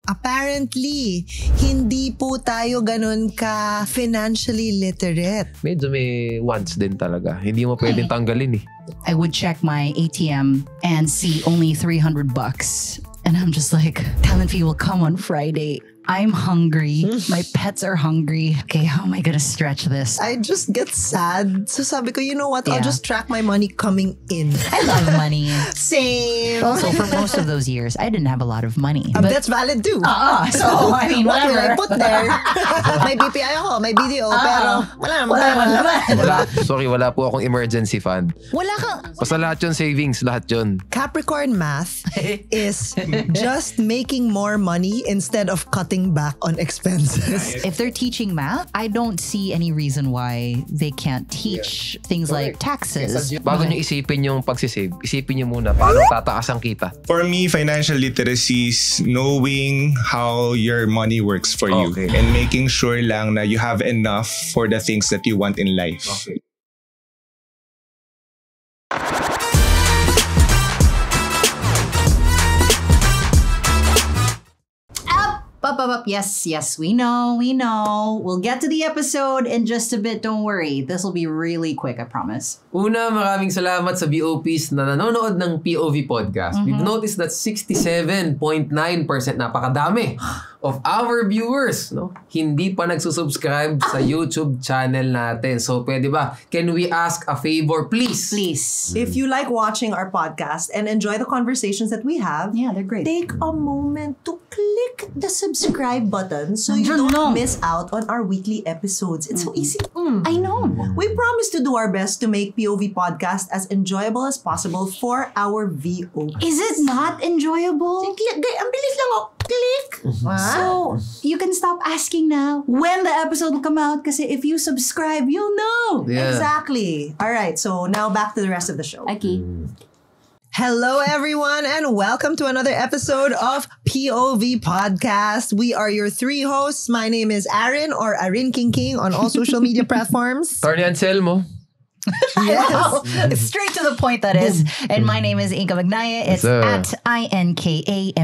apparently, hindi po tayo ganun ka financially literate. Medyo may wants din talaga. Hindi mo pwedeng tanggalin eh. I would check my ATM and see only $300. And I'm just like, talent fee will come on Friday. I'm hungry. My pets are hungry. Okay, how am I gonna stretch this? I just get sad. So sabi ko, you know what? I'll just track my money coming in. I love money. Same. Also, for most of those years, I didn't have a lot of money. But that's valid too. So, I mean, What will I whatever. put there? May BPI ako, may BDO, pero wala naman. Wala po akong emergency fund. Wala kang... Basta lahat yun savings, lahat yun. Capricorn math is just making more money instead of cutting back on expenses. If they're teaching math, I don't see any reason why they can't teach things like taxes. Bago nyo isipin yung pagsisave, isipin nyo muna paano tataas ang kita. For me, financial literacy is knowing how your money works for you and making sure lang na you have enough for the things that you want in life. Okay. Up. Yes, we know. We'll get to the episode in just a bit. Don't worry. This will be really quick, I promise. Una, maraming salamat sa BOPs na nanonood ng POV Podcast. We've noticed that 67.9%, napakadami, of our viewers, no, hindi pa nagsusubscribe sa YouTube channel natin. So, pwede ba? Can we ask a favor, please? Please. If you like watching our podcast and enjoy the conversations that we have, Yeah, they're great. take a moment to click the subscribe button so you Nandiyan don't lang. miss out on our weekly episodes. It's so easy. I know. We promise to do our best to make POV Podcast as enjoyable as possible for our VOPs. Is it not enjoyable? Click, ang bilis lang oh. Click. So, you can stop asking now when the episode will come out kasi if you subscribe, you'll know. Yeah. Exactly. All right, so now back to the rest of the show. Okay. Hello, everyone, and welcome to another episode of POV Podcast. We are your three hosts. My name is Aaron, or Arin King on all social media platforms. Attorney Anselmo. Yes. Straight to the point, that is. And my name is Inka Magnaya. It's Yes, sir. at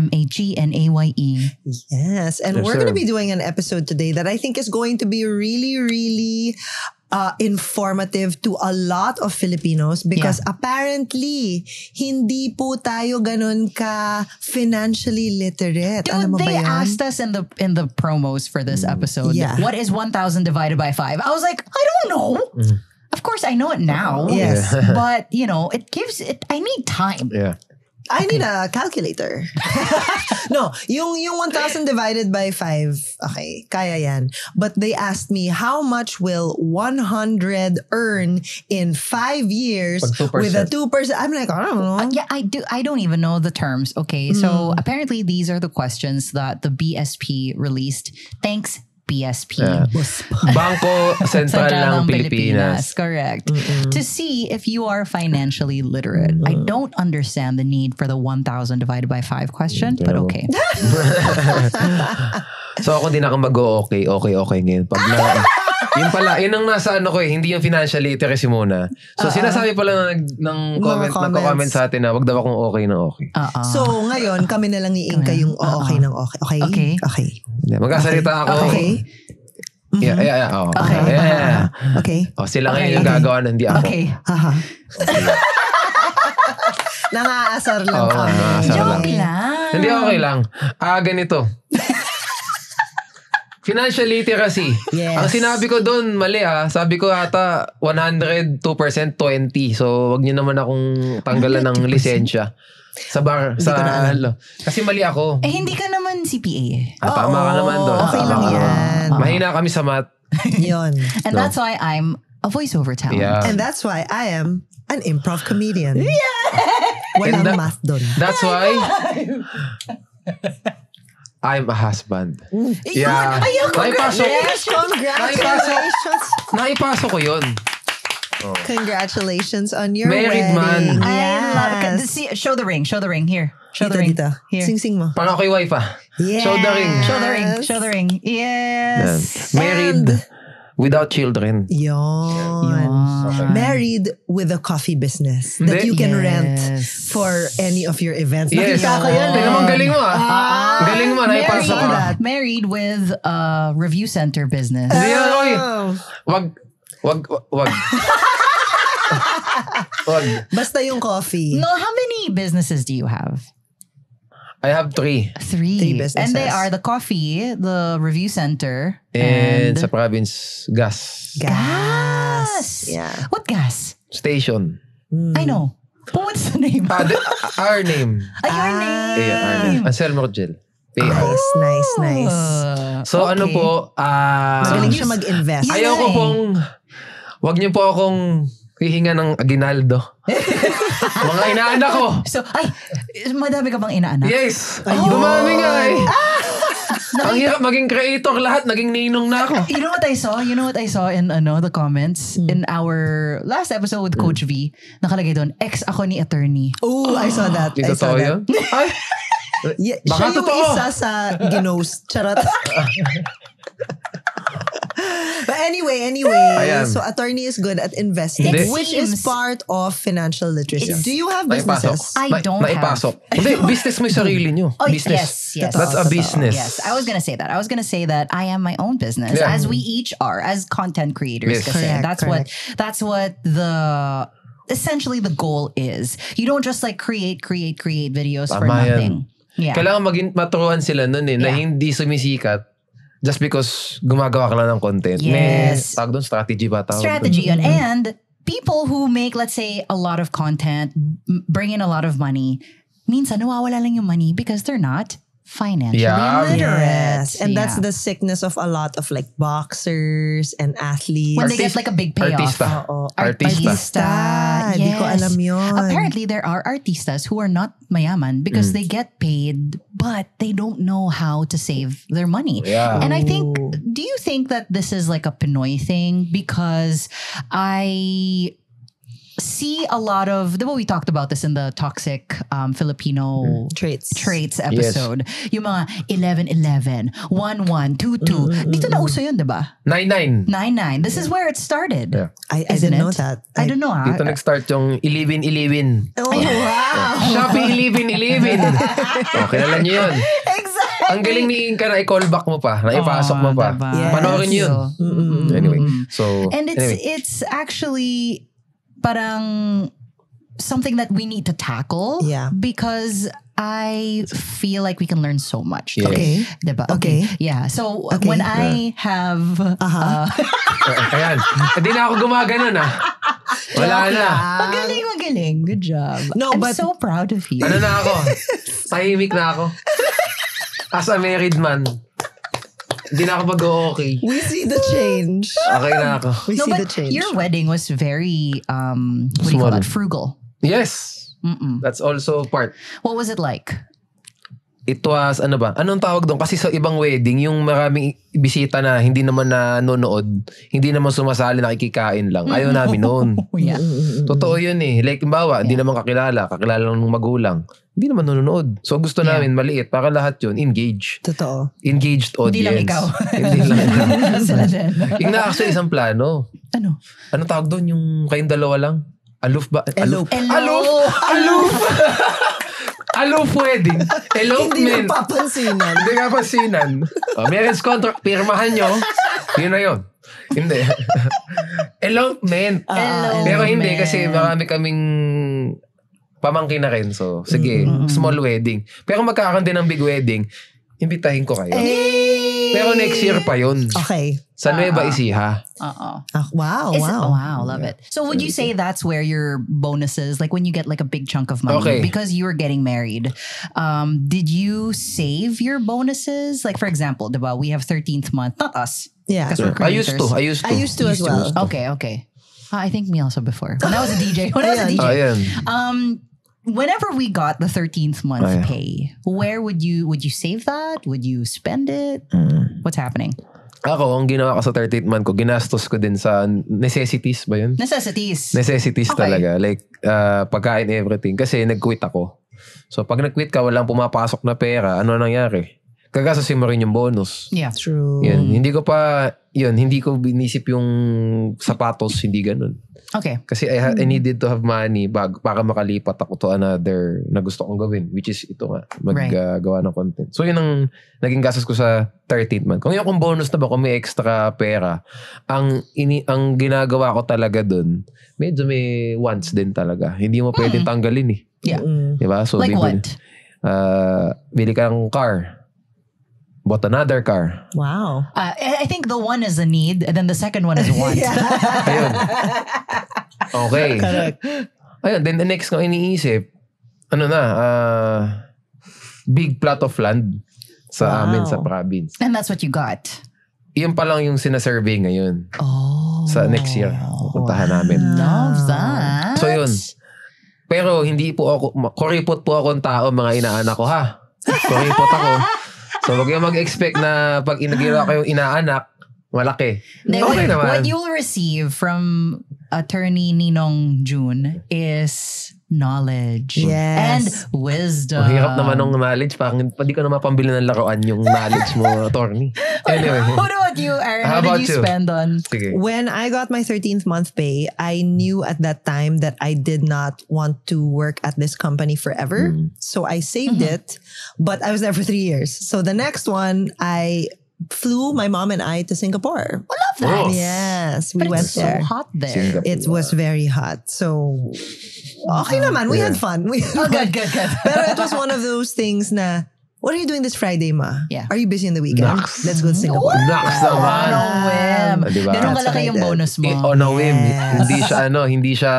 INKAMAGNAYE. Yes, and Yes, we're going to sir. be doing an episode today that I think is going to be really informative to a lot of Filipinos because apparently hindi po tayo ganun ka financially literate. Dude, Alam mo ba they yan? asked us in the promos for this episode, Yeah. what is 1,000 divided by 5? I was like, I don't know. Of course, I know it now. Yes. But, you know, I need time. Yeah. I need a calculator. No, yung 1,000 divided by 5, okay, kaya yan. But they asked me, how much will 100 earn in 5 years Pag 2%. with a 2%? I'm like, I don't know. Yeah, I don't even know the terms. Okay, so apparently these are the questions that the BSP released. Thanks, BSP. Yeah. Bangko Sentral ng Pilipinas. Correct. To see if you are financially literate. I don't understand the need for the 1,000 divided by 5 question, but okay. So ako din ako mag-okay ngayon. Pag yun ang nasa ano ko hindi yung financial literacy muna. So sinasabi pala ng comments. nagko-comment sa atin na wag daw akong okay na okay. So ngayon, kami na lang ni Inka yung okay ng okay. Okay. Okay. Magkasalita ako. Okay. Yeah. Oh. Okay. Yeah. Okay. Oh, sila Okay. ngayon yung gagawa, hindi ako. Okay. Haha. Nangaasar lang Oo, kami. nangaasar lang. Joke lang. Hindi okay lang. Ganito. Financial literacy. Yes. Ang sinabi ko doon, mali Sabi ko ata 100, 2%, 20. So, wag niyo naman akong tanggalan ng lisensya. Sa bar, Hindi ko na alam. kasi mali ako. Hindi ka naman CPA eh. Tama ka naman doon. Okay lang yan. Mahina kami sa math. Yun. And that's why I'm a voiceover talent. Yeah. And that's why I am an improv comedian. Walang And math doon. That's why I'm a husband. Yeah. Congratulations. Naipasok ko yun. Congratulations on your Married wedding. man. I love it. Yes. See, show the ring here. Show the Dito, ring. dito. Here. Sing-sing mo. Paano kay wife Yes. Show the ring. Show the ring. Show the ring. Yes. Married. Without children. Yon. Married with a coffee business that you can rent for any of your events. Yes. Nakita ko yan. Tingnan mo, ang galing mo Galing mo, naipasok ko. Married with a review center business. Hindi yan, oy. Wag. Wag. Basta yung coffee. No, how many businesses do you have? I have 3. 3 businesses. And they are the coffee, the review center, And sa province, gas. gas. Yeah. What gas? Station. I know. But what's the name? Our name. Your name. Yeah, our name. Anselmo Rogel. Nice. So ano po, Magaling siya mag-invest. ayoko pong, wag niyo po akong hihinga ng aginaldo. Mga inaanak ko. So, madami ka bang inaanak? Yes. Dumami nga eh. Ang hirap maging creator, lahat naging ninong na ako. You know what I saw? In the comments in our last episode with Coach V, nakalagay doon, ex ako ni attorney. Oh, I saw that. Ito to yun? Ay, Yeah, baka siya yung totoo. isa sa ginost. Charot. But anyway, Ayan. so attorney is good at investing, Hindi. which is part of financial literacy. Do you have businesses? I don't have. Naipasok. Hindi, business mo yung sarili nyo. Oh, Business. yes. That's a business. Yes, I was gonna say that. I am my own business, Yeah. as we each are, as content creators. Yes. Kasi Correct. that's what the essentially the goal is. You don't just like create videos for Tama yan. nothing. Yeah. Kailangan maturuan sila nun na Yeah. hindi sumisikat just because gumagawa ka lang ng content. Yes. May tawag doon, strategy ba? Strategy yun. And people who make, let's say, a lot of content, bring in a lot of money, minsan nawawala lang yung money because they're not financially literate. Yes, and that's the sickness of a lot of like boxers and athletes. when they get like a big payoff. Artista. Oo. Artista. Hindi ko alam yun. Apparently, there are artistas who are not mayaman because they get paid, but they don't know how to save their money. Yeah. And I think, do you think that this is like a Pinoy thing? Because I see a lot of, we talked about this in the toxic Filipino Traits. episode. Yung mga 11-11, 1-1, 2-2. Dito na uso yun, diba? 9-9. 9-9. This is where it started. Yeah. I Isn't didn't know it? that. I don't know. Dito nag-start yung 11-11. Oh, wow. Shopee 11-11. Kilala niyo yun. Exactly. Ang galing ni Inka na i-callback mo pa, na ipasok mo pa. Diba? Yes. Panoorin niyo yun. Anyway, so... And anyway. it's actually parang something that we need to tackle. Yeah. Because I feel like we can learn so much. Yes. Okay. Diba? Okay. Yeah. So Okay. when I have Ayan. Hindi na ako gumaganon Wala na. magaling. Good job. No, I'm but- so proud of you. Ano na ako? Tahimik na ako. As a married man. Hindi na ako mag-okay. We see the change. Okay na ako. We No, see the but change. your wedding was very what do you call Small. that? Frugal. Yes. That's also part. What was it like? It was, anong tawag doon? Kasi sa ibang wedding, yung maraming bisita na hindi naman nanonood, hindi naman sumasali, nakikikain lang. Ayaw namin noon. Yeah. Totoo yun eh. Like, imbawa, hindi naman kakilala lang ng magulang. Hindi naman nanonood. So, gusto namin maliit para lahat yun, engage. Totoo. Engaged audience. Hindi lang ikaw. Hindi lang ikaw. Sila din. Yung na-actually isang plano. Ano? Anong tawag doon? Yung kayong dalawa lang? Aloof ba? Elope. Aloof! Aloof wedding. Elopement. Hindi mo papansinan. Hindi ka pansinan. Marriage contract, pirmahan nyo. Yun na yun. Hindi. Elopement. Pero hindi kasi marami kaming pamangkin na rin. So, sige, small wedding. Pero magkakaroon din ng big wedding. Imbitahin ko kayo. Pero next year pa yun. Okay. Sa Nueva Ecija. Wow. Wow, love it. So would you say that's where your bonuses, like when you get like a big chunk of money, Okay. because you were getting married, did you save your bonuses? Like for example, diba, we have 13th month, not us. Yeah. Because we're I used to. creators. I used to as well. Okay. I think me also before. When I was a DJ. Ayan. Whenever we got the 13th month Ayan. pay, where would you save that? Would you spend it? What's happening? Ako, ang ginawa ko sa 13th month ko, ginastos ko din sa necessities ba yun? Necessities. Necessities Okay. talaga. Like, pagkain, everything. Kasi nag-quit ako. So, pag nag-quit ka, walang pumapasok na pera, ano nangyari? gagasasin mo rin yung bonus. Yeah. True. Hindi ko binisip yung sapatos, hindi ganun. Okay. Kasi I needed to have money para makalipat ako to another na gusto kong gawin, which is ito nga, maggawa ng content. So yun ang naging gastos ko sa 13th month. Kung yung akong bonus na ba, kung may extra pera, ang ginagawa ko talaga dun, medyo may wants din talaga. Hindi mo pwedeng tanggalin eh. Yeah. Diba? So, Like what? Bili ka ng car. Bought another car. Wow. I think the one is a need and then the second one is a want. Ayun. Okay. Correct. Ayun, then the next ko iniisip, big plot of land sa amin sa province. And that's what you got. Iyon pa lang yung sinasurvey ngayon. Oh. Sa next year. Pupuntahan namin. Love that. So yun. Pero hindi po ako, kuripot po akong tao, mga inaanak ko ha. Kuripot ako. So wag yung mag-expect na pag inagiraw kayong inaanak, malaki. Okay naman. What you'll receive from Attorney Ninong June is knowledge and wisdom. Hirap naman ng knowledge. Parang hindi ko na mapambili ng laruan yung knowledge mo, attorney. Anyway. What about you, Aaron? How What about did you you? spend on? Sige. When I got my 13th month pay, I knew at that time that I did not want to work at this company forever. So I saved it, but I was there for 3 years. So the next one, I flew my mom and I to Singapore. I love that. Oh. Yes, we But went it's so there. hot there. Singapore. It was very hot. So, okay naman. We had fun. Good. Pero it was one of those things na, what are you doing this Friday, ma? Yeah. Are you busy in the weekend? Naks. Let's go to Singapore. Naks naman. No whim. Diba? Ganun That's kalaki what I yung did. bonus mo. On a whim. Yes. Hindi siya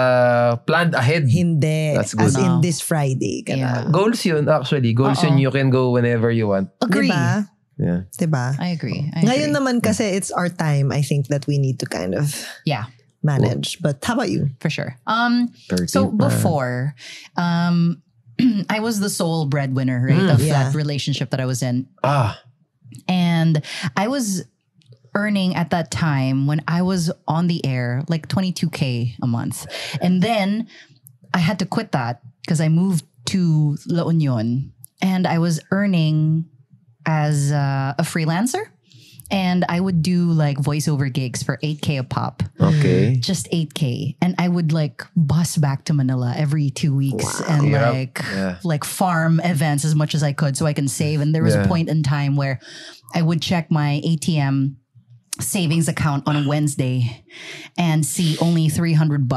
planned ahead. Hindi. That's good. As in No. this Friday. Yeah. Goals yun, actually. Goals yun, you can go whenever you want. Agree. Diba? Yeah. Diba? I agree. Ngayon naman kasi it's our time, I think, that we need to kind of Yeah, manage. But how about you? for sure. 13th So month. before, I was the sole breadwinner, right, of Yeah. that relationship that I was in. Ah. And I was earning at that time when I was on the air like 22K a month. And then I had to quit that because I moved to La Union and I was earning as a freelancer. And I would do like voiceover gigs for 8K a pop. Okay. Just 8K. And I would like bus back to Manila every 2 weeks and Yep. like farm events as much as I could so I can save. And there was a point in time where I would check my ATM savings account on a Wednesday and see only $300.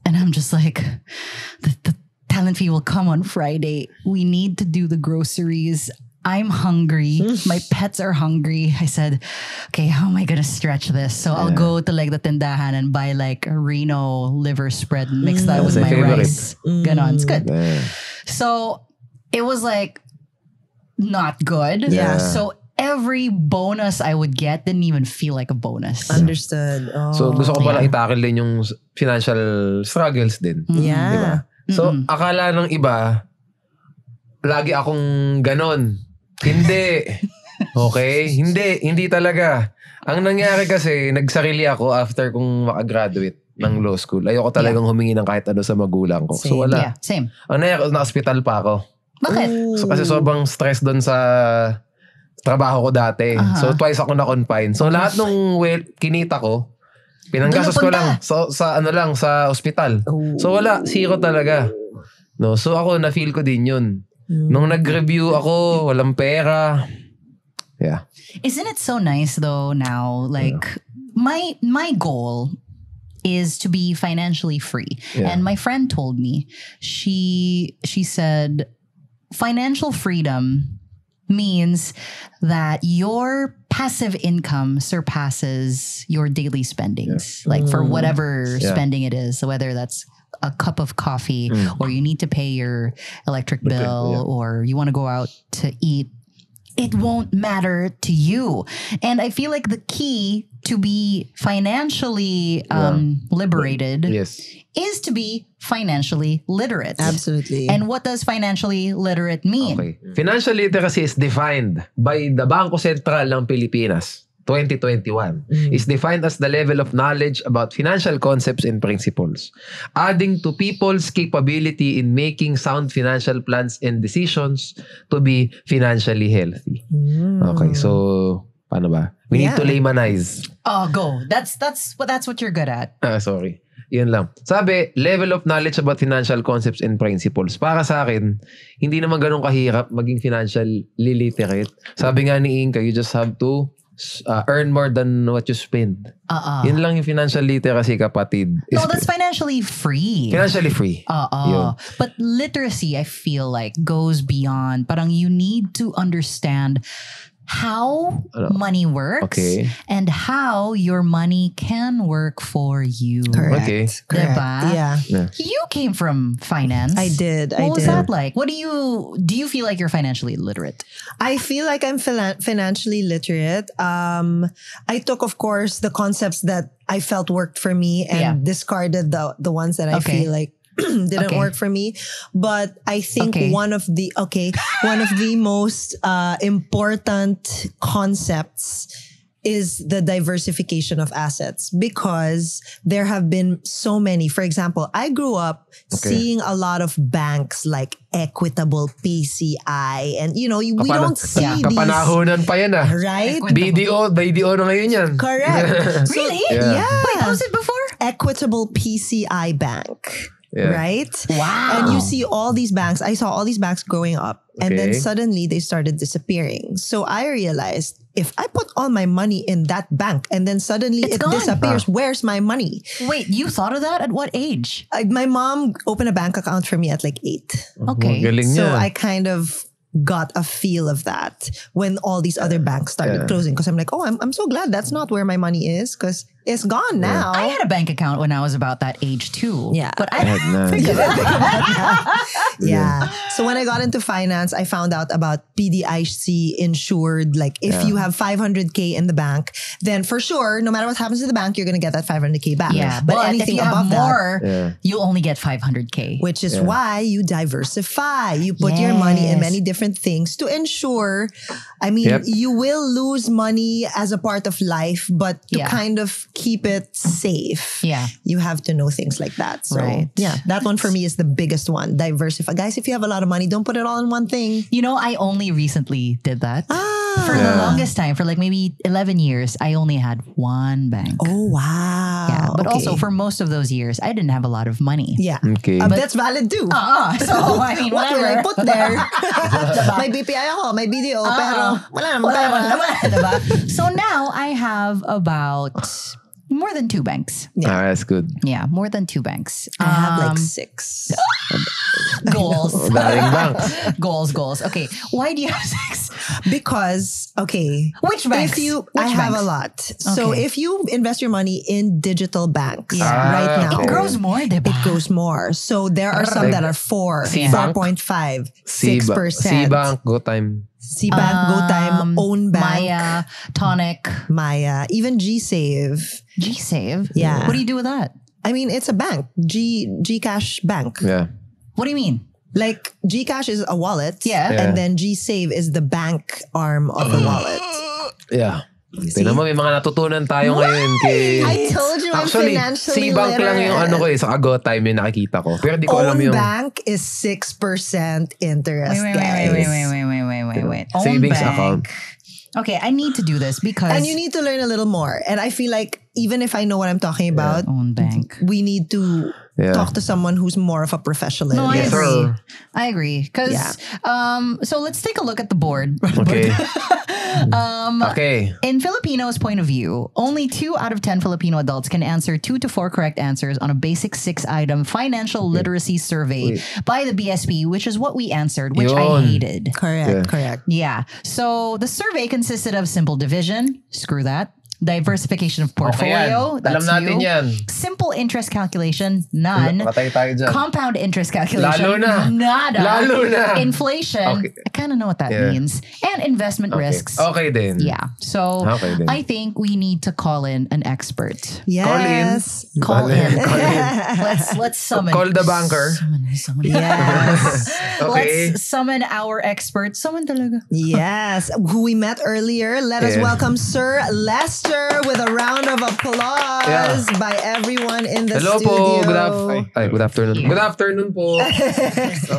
And I'm just like, the talent fee will come on Friday. We need to do the groceries. I'm hungry. My pets are hungry. I said, okay, how am I going to stretch this? So I'll go to like the tindahan and buy like a Reno liver spread and mix that with That's my my favorite. rice. Ganon. It's good. Yeah. So it was like not good. Yeah. So every bonus I would get didn't even feel like a bonus. Understood. Oh. So gusto ko pala i-tackle din yung financial struggles din. yeah. Diba? So akala ng iba, lagi akong ganon. Hindi. Okay? Hindi talaga. Ang nangyari kasi, nagsarili ako after kung makagraduate ng law school. Ayoko talagang humingi ng kahit ano sa magulang ko. So wala. Yeah, same. Ang nangyari, na-hospital pa ako. Bakit? So kasi sobrang stress doon sa trabaho ko dati. So twice ako na-confine. So lahat ng kinita ko, pinanggastos ko lang sa ospital. So wala, zero talaga. No, so ako na-feel ko din 'yun. Nung nag-review ako, walang pera. Yeah. Isn't it so nice though now? Like my goal is to be financially free. Yeah. And my friend told me, she said financial freedom means that your passive income surpasses your daily spendings. Like for whatever spending it is, so whether that's a cup of coffee or you need to pay your electric bill or you want to go out to eat, it won't matter to you. And I feel like the key to be financially liberated Yes. is to be financially literate. Absolutely. And what does financially literate mean? Okay. Financial literacy is defined by the Bangko Sentral ng Pilipinas. 2021 is defined as the level of knowledge about financial concepts and principles, adding to people's capability in making sound financial plans and decisions to be financially healthy. Okay, so paano ba? We need to laymanize. Oh, go. That's what you're good at. Sorry. Yun lang. Sabi, level of knowledge about financial concepts and principles. Para sa akin, hindi naman ganun kahirap maging financially literate. Sabi nga ni Inka, you just have to earn more than what you spend. Yun lang yung financial literacy, kapatid. No, that's financially free. Financially free. Yun. But literacy, I feel like, goes beyond. Parang you need to understand how money works and how your money can work for you. Correct. Okay. Correct. Diba? Yeah. You came from finance. I did. What was that like? What do you feel like you're financially literate? I feel like I'm financially literate. I took, of course, the concepts that I felt worked for me and discarded the ones that I feel like didn't work for me. But I think one of the most important concepts is the diversification of assets, because there have been so many. For example, I grew up seeing a lot of banks like Equitable, PCI, and we don't see these. Kapanahonan pa yan Right? BDO na ngayon yan. Correct. Really? Yeah. Wait, what was it before? Equitable PCI Bank. Yeah. Right? Wow. And you see all these banks. I saw all these banks growing up. And then Okay. suddenly they started disappearing. So I realized, if I put all my money in that bank and then suddenly It's it gone. disappears, where's my money? Wait, you thought of that at what age? My mom opened a bank account for me at like 8. Okay. Galing So niya. I kind of got a feel of that when all these other banks started closing. Because I'm like, I'm so glad that's not where my money is, because it's gone now. I had a bank account when I was about that age too. Yeah. But I had none. Yeah. So when I got into finance, I found out about PDIC insured. Like if you have 500K in the bank, then for sure, no matter what happens to the bank, you're going to get that 500K back. yeah, But but anything if you above have more, Yeah. you only get 500K. which is why you diversify. You put your money in Yes. many different things to ensure, I mean, Yep. you will lose money as a part of life, but to Yeah. kind of keep it safe, Yeah. you have to know things like that. So Right. yeah, that one for me is the biggest one. Diversify. Guys, if you have a lot of money, don't put it all in one thing. You know, I only recently did that. For the Yeah. longest time, for like maybe 11 years, I only had one bank. Oh, wow. Yeah, but Okay. also for most of those years, I didn't have a lot of money. Yeah. Okay. That's valid too. So, I mean, What will whatever. I put there? May BPI ako, may BDO, pero wala naman pera. Diba? So now I have about more than 2 banks. That's good. Yeah, more than 2 banks. I have like 6. Goals. Daring bank. Goals. Okay. Why do you have 6? Because, okay. Which banks? I Which have banks? a lot. So Okay. if you invest your money in digital banks Yeah. right now, It grows more, diba? it goes more. So there are some that are 4, C-Bank? 4.5, C-Bank, 6%. GoTime. C-Bank, GoTime, Own Bank, Maya, Tonic, Maya, even G-Save. G-Save. Yeah. What do you do with that? I mean, it's a bank. Gcash Bank. Yeah. What do you mean? Like Gcash is a wallet. Yeah. And then G-Save is the bank arm of the wallet. Yeah. see? Tignan mo, may mga natutunan tayo ngayon kay... I told you I'm Actually, financially C-Bank lang yung literate. ano ko sa GoTime yung nakikita ko. Pero di ko alam Own yung... Bank is 6% interest, guys. Wait. Own Savings bank. account. Okay, I need to do this because And you need to learn a little more. And I feel like even if I know what I'm talking about, own bank. we need to Yeah. talk to someone who's more of a professional. No, I Yes, agree. sir. I agree. Because so let's take a look at the board. Okay. Okay. In Filipinos' point of view, only 2 out of 10 Filipino adults can answer 2 to 4 correct answers on a basic 6-item financial literacy survey by the BSP, which is what we answered, which I Yun. hated. Correct, Yeah. correct. Yeah. So the survey consisted of simple division, screw that, Diversification of portfolio. Okay, That's alam natin you. yan. Simple interest calculation. None. Patay tayo dyan. Compound interest calculation. Lalo na. Nada. Lalo na. Inflation. Okay. I kind of know what that means. And investment risks. Okay din. Yeah. So Okay din. I think we need to call in an expert. Yes. Call in. Let's summon. Call the banker. Summon. Yes. Okay. Let's summon our expert. Summon talaga. Yes. Who we met earlier. Let us Yeah. welcome Sir Lester with a round of applause by everyone in the Hello studio. po. Good afternoon. Good afternoon po.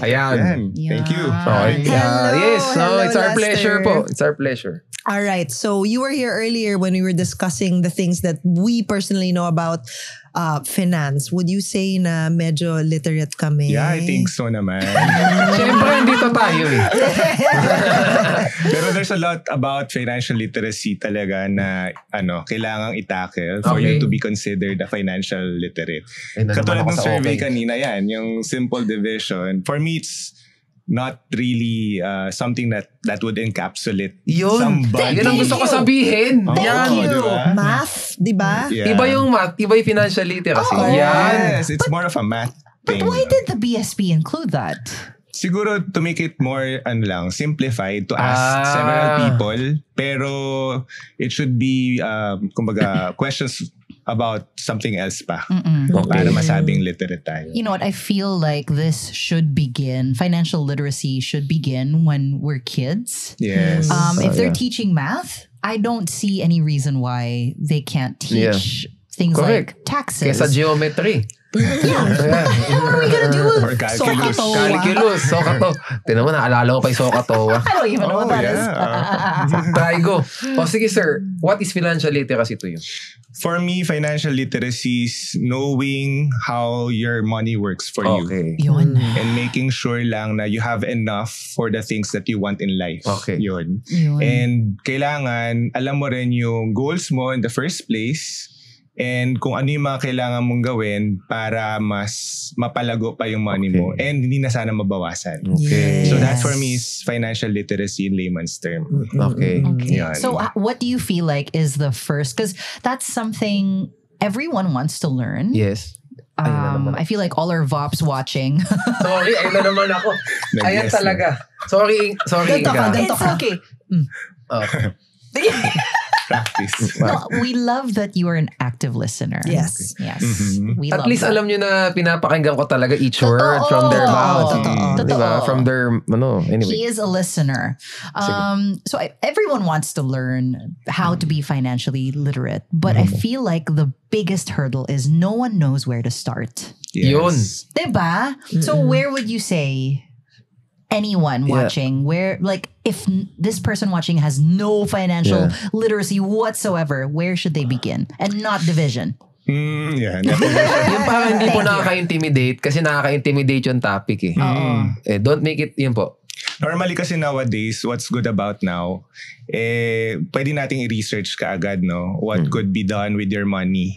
Ayan. Thank you. Okay. Hello. Yes. No, it's our Lester. pleasure po. It's our pleasure. All right. So you were here earlier when we were discussing the things that we personally know about finance. Would you say na medyo literate kami? Yeah, I think so naman. Siyempre, dito tayo eh. Pero there's a lot about financial literacy talaga na kailangang i-tackle for Okay. you to be considered a financial literate. Ay, nandun Katulad ako ng sa survey okay. kanina yan, yung simple division. For me, it's not really something that would encapsulate Yun. somebody. Yun ang gusto ko sabihin. Oh, Yan. diba? Math, di ba? Yeah. Iba yung math, iba yung financial literacy. Oh, Yan. Yes, it's more of a math thing. But why did the BSP include that? Siguro to make it more simplified to ask several people, pero it should be kumbaga questions about something else pa para masabing literate tayo. You know what? I feel like this should begin, financial literacy should begin when we're kids. Yes. If they're teaching math, I don't see any reason why they can't teach things Correct. like taxes. Kesa geometry. What are we gonna do with Or calculus. Sokatowa? Calculus. Sokato. Tinan mo, naalala ko pa yung Sokatowa. I don't even know what that is. Try go. O sige sir, what is financial literacy to you? For me, financial literacy is knowing how your money works for you. Yun. And making sure lang na you have enough for the things that you want in life. Okay. Yun. Yun. And kailangan, alam mo rin yung goals mo in the first place and kung ano yung mga kailangan mong gawin para mas mapalago pa yung money mo and hindi na sana mabawasan. Okay. So that for me is financial literacy in layman's term. Okay. Yan. So what do you feel like is the first? Because that's something everyone wants to learn. Yes. I feel like all our VOPs watching. Sorry, ayun na naman ako. Ayan Nag-yes talaga. Sorry, Ganto ka, Inga. ganto It's ka. okay. Practice. No, we love that you are an active listener. Yes. Yes. We At love least that. alam nyo na pinapakinggan ko talaga each word from their mouth. Totoo. Diba? From their, anyway. He is a listener. So everyone wants to learn how to be financially literate. But I feel like the biggest hurdle is no one knows where to start. Yun. Diba? So where would you say anyone watching, where like if this person watching has no financial literacy whatsoever, where should they begin? And not division. Yeah. Yung parang hindi po nakaka-intimidate kasi nakaka-intimidate yung topic eh. Don't make it, yun po. Normally kasi nowadays, what's good about now, pwede nating i-research kaagad, no? What could be done with your money.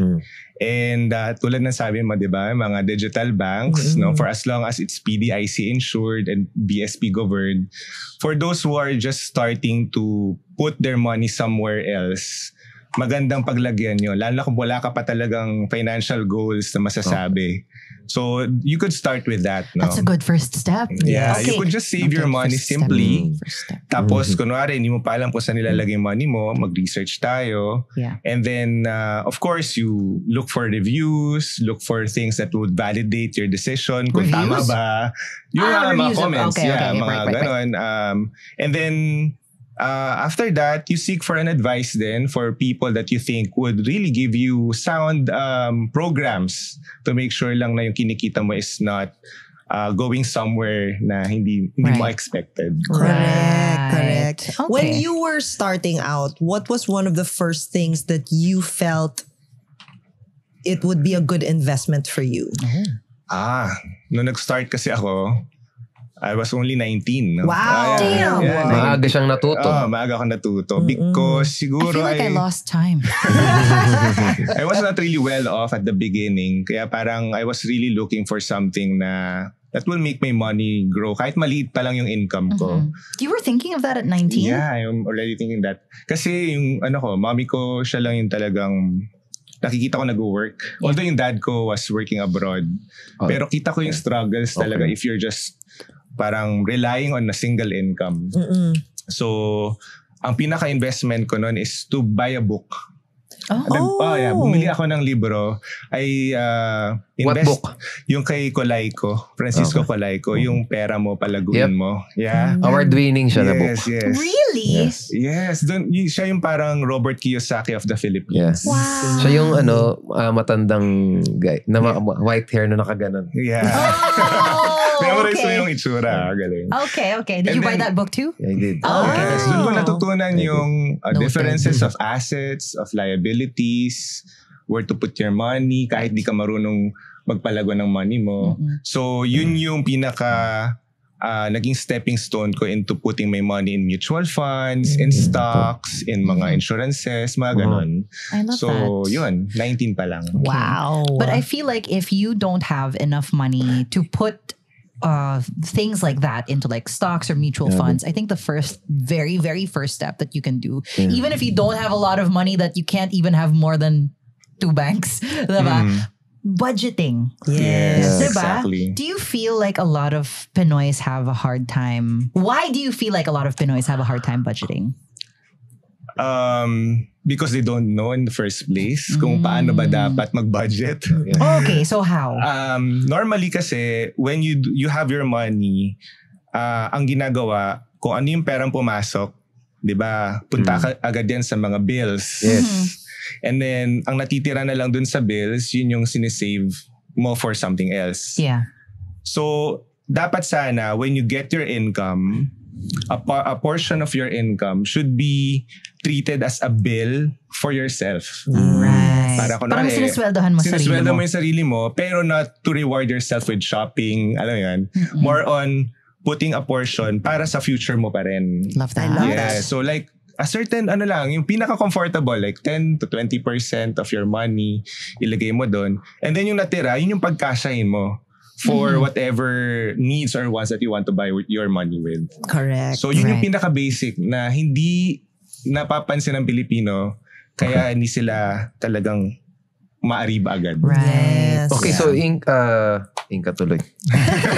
And tulad ng sabi mo, di ba, mga digital banks, no, for as long as it's PDIC insured and BSP governed, for those who are just starting to put their money somewhere else, magandang paglagyan nyo. Lalo na kung wala ka pa talagang financial goals na masasabi. So, you could start with that, no? That's a good first step. Yeah, Okay. you could just save your money First step. simply. First step. Tapos, kunwari, hindi mo pa alam kung saan nilalagay yung money mo, mag-research tayo. Yeah. And then, of course, you look for reviews, look for things that would validate your decision, kung tama Reviews? ba. Yung mga Reviews of- comments, okay, mga right. ganon. And then, after that, you seek for an advice then for people that you think would really give you sound programs to make sure lang na yung kinikita mo is not going somewhere na hindi mo expected. Correct. Okay. When you were starting out, what was one of the first things that you felt it would be a good investment for you? Nung nag-start kasi ako, I was only 19. No? Wow. Damn. Maaga siyang natuto. Maaga ako natuto. Because I siguro feel like I lost time. I was not really well off at the beginning. Kaya parang I was really looking for something na that will make my money grow. Kahit maliit pa lang yung income ko. You were thinking of that at 19? Yeah, I'm already thinking that. Kasi yung mommy ko, siya lang yung talagang nakikita ko nag-work. Although yung dad ko was working abroad. Pero kita ko yung struggles talaga if you're just parang relying on a single income. So, ang pinaka-investment ko noon is to buy a book. Bumili ako ng libro. I invest. What book? Yung kay Colayco, Francisco Colayco, yung pera mo, palaguin mo. Yeah. Award-winning siya na book. Yes. Really? Yes. Siya yung parang Robert Kiyosaki of the Yes. Philippines. Wow. Siya yung matandang guy na white hair na nakaganon. Yeah. Memorize mo yung itsura. Galing. Okay. Did you buy that book too? Yeah, I did. Yes, doon ko natutunan yung differences of assets, of liabilities, where to put your money, kahit di ka marunong magpalago ng money mo. So, yun yung pinaka naging stepping stone ko into putting my money in mutual funds, in stocks, in mga insurances, mga ganon. I love that. Yun, 19 pa lang. Wow. But I feel like if you don't have enough money to put things like that into like stocks or mutual funds, I think the very, very first step that you can do, even if you don't have a lot of money that you can't even have more than 2 banks, diba? Budgeting. Yes. Diba? Exactly. Do you feel like a lot of Pinoys have a hard time? Why do you feel like a lot of Pinoys have a hard time budgeting? Because they don't know in the first place kung paano ba dapat mag-budget. Okay, so how? Normally kasi, when you have your money, ang ginagawa, kung ano yung perang pumasok, di ba, punta ka agad yan sa mga bills. Yes. And then, ang natitira na lang dun sa bills, yun yung sinisave mo for something else. Yeah. So, dapat sana, when you get your income, a portion of your income should be treated as a bill for yourself. Right. Parang sinisweldohan mo sarili sinisweldo mo. mo yung sarili mo, pero not to reward yourself with shopping. Alam mo yan? More on putting a portion para sa future mo pa rin. Love that. I love Yeah. that. So like, a certain yung pinaka-comfortable, like 10 to 20% of your money, ilagay mo doon. And then yung natira, yun yung pagkasyahin mo for whatever needs or wants that you want to buy your money with. Correct. So yun yung Right. pinaka-basic na hindi napapansin ng Pilipino, kaya hindi sila talagang maariba agad. Right. Yes. Okay, so Inka tuloy.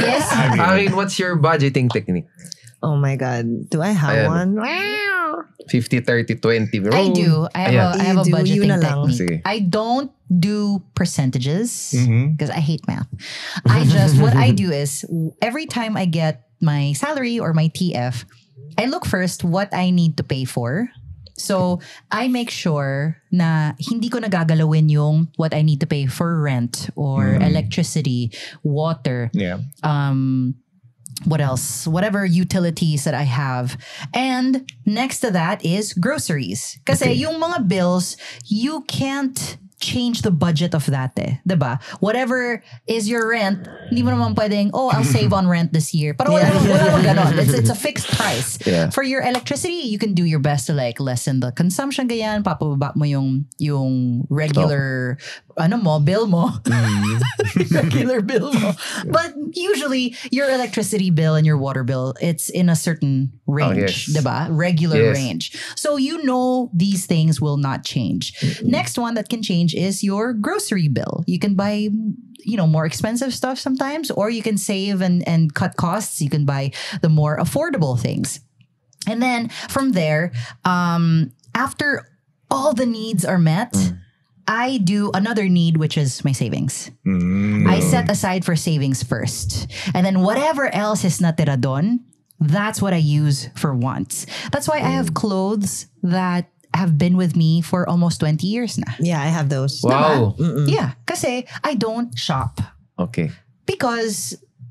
Yes. Akin, what's your budgeting technique? Oh my God. Do I have Ayan. one? 50, 30, 20. I do. I have a You do. budgeting Yun na lang. technique. Sige. I don't do percentages Mhm. because I hate math. What I do is every time I get my salary or my TF, I look first what I need to pay for. So, I make sure na hindi ko nagagalawin yung what I need to pay for rent or electricity, water, Yeah. what else? Whatever utilities that I have. And next to that is groceries. Kasi yung mga bills, you can't change the budget of that diba? Whatever is your rent, hindi mo naman pwedeng, I'll save on rent this year. Pero wala naman ganon. It's a fixed price. Yeah. For your electricity, you can do your best to like lessen the consumption ganyan, papababa mo yung regular bill mo. Regular bill mo. But usually, your electricity bill and your water bill, it's in a certain range, yes. diba? Regular Yes. range. So you know these things will not change. Next one that can change is your grocery bill. You can buy more expensive stuff sometimes, or you can save and cut costs. You can buy the more affordable things. And then from there, after all the needs are met, I do another need, which is my savings. I set aside for savings first. And then whatever else is natira doon, that's what I use for wants. That's why I have clothes that have been with me for almost 20 years na. Yeah, I have those. Wow. Yeah, kasi I don't shop. Okay.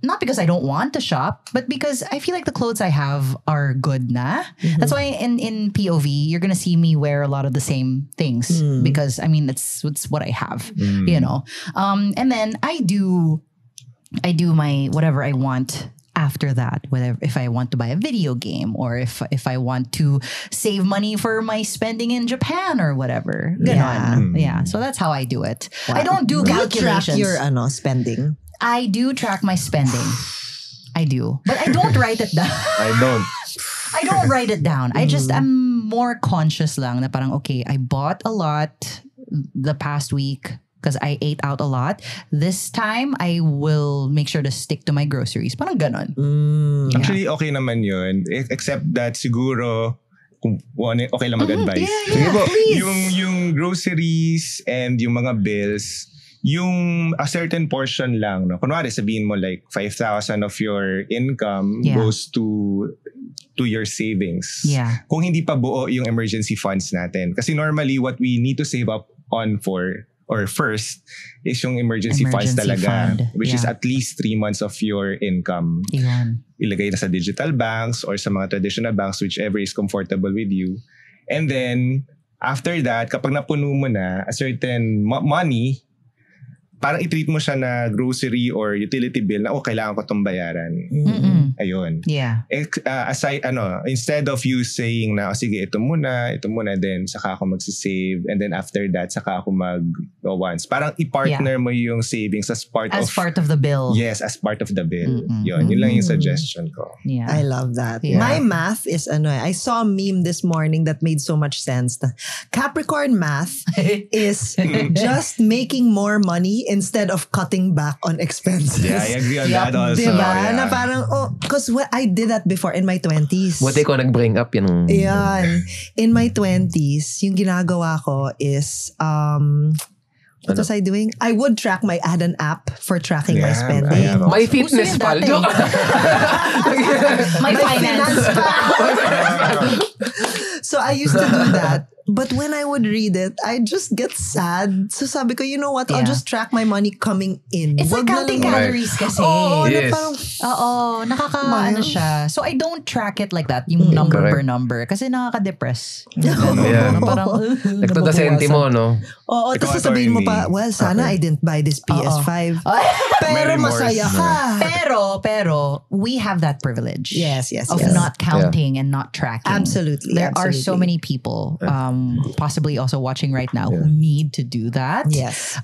Not because I don't want to shop, but because I feel like the clothes I have are good na. That's why in POV, you're going to see me wear a lot of the same things because, it's what I have, And then I do my whatever I want after that, whether if I want to buy a video game or if I want to save money for my spending in Japan or whatever. Ganon. Yeah. So that's how I do it. I don't do Do you track calculations. your spending? I do track my spending. I do. But I don't write it down. I don't. I don't write it down. I just am more conscious lang na parang, okay, I bought a lot the past week because I ate out a lot. This time, I will make sure to stick to my groceries. Parang ganon. Yeah. Actually, okay naman yun. Except that siguro, kung okay lang mag-advise. Sige po. Yung groceries and yung mga bills, yung a certain portion lang. No? Kunwari, sabihin mo like 5,000 of your income goes to your savings. Yeah. Kung hindi pa buo yung emergency funds natin. Kasi normally, what we need to save up on for or first is yung emergency funds talaga, fund. which is at least 3 months of your income. Yun. Ilagay na sa digital banks or sa mga traditional banks, whichever is comfortable with you. And then, after that, kapag napuno mo na a certain money, parang i-treat mo siya na grocery or utility bill na, kailangan ko itong bayaran. Ayun. Yeah. Aside, instead of you saying na, sige, ito muna, then saka ako magsisave, and then after that, saka ako once. Parang i-partner mo yung savings as part of the bill. Yes, as part of the bill. Yun lang yung suggestion ko. Yeah. I love that. Yeah. My math is I saw a meme this morning that made so much sense. Capricorn math is just making more money instead of cutting back on expenses. Yeah, I agree on that also. Diba? Yeah. Na parang, because I did that before in my 20s. Buti ko nag-bring up yung... Yan. In my 20s, yung ginagawa ko is, what was I doing? I would track I had an app for tracking my spending. My fitness pal. Joke. My finance. So I used to do that. But when I would read it, I just get sad. So sabi ko, you know what? I'll just track my money coming in. It's like counting calories kasi. Yes. Nakaka-ano siya. So I don't track it like that, yung number per number. Kasi nakaka-depress. Yeah. Parang, Nagto the sentimo, no? Oo, tapos sasabihin mo pa, well, sana I didn't buy this PS5. Pero masaya ka. Pero, we have that privilege. Yes. Of not counting and not tracking. Absolutely. There are so many people, possibly also watching right now, who need to do that. Yes.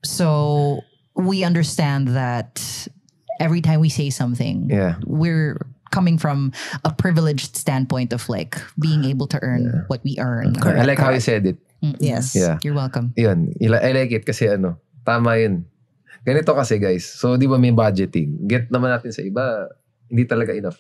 So we understand that every time we say something, we're coming from a privileged standpoint of like being able to earn what we earn. I like how you said it. Yes. Yeah. You're welcome. Yun. I like it kasi tama yun. Ganito kasi guys. So di ba may budgeting? Get naman natin sa iba, hindi talaga enough.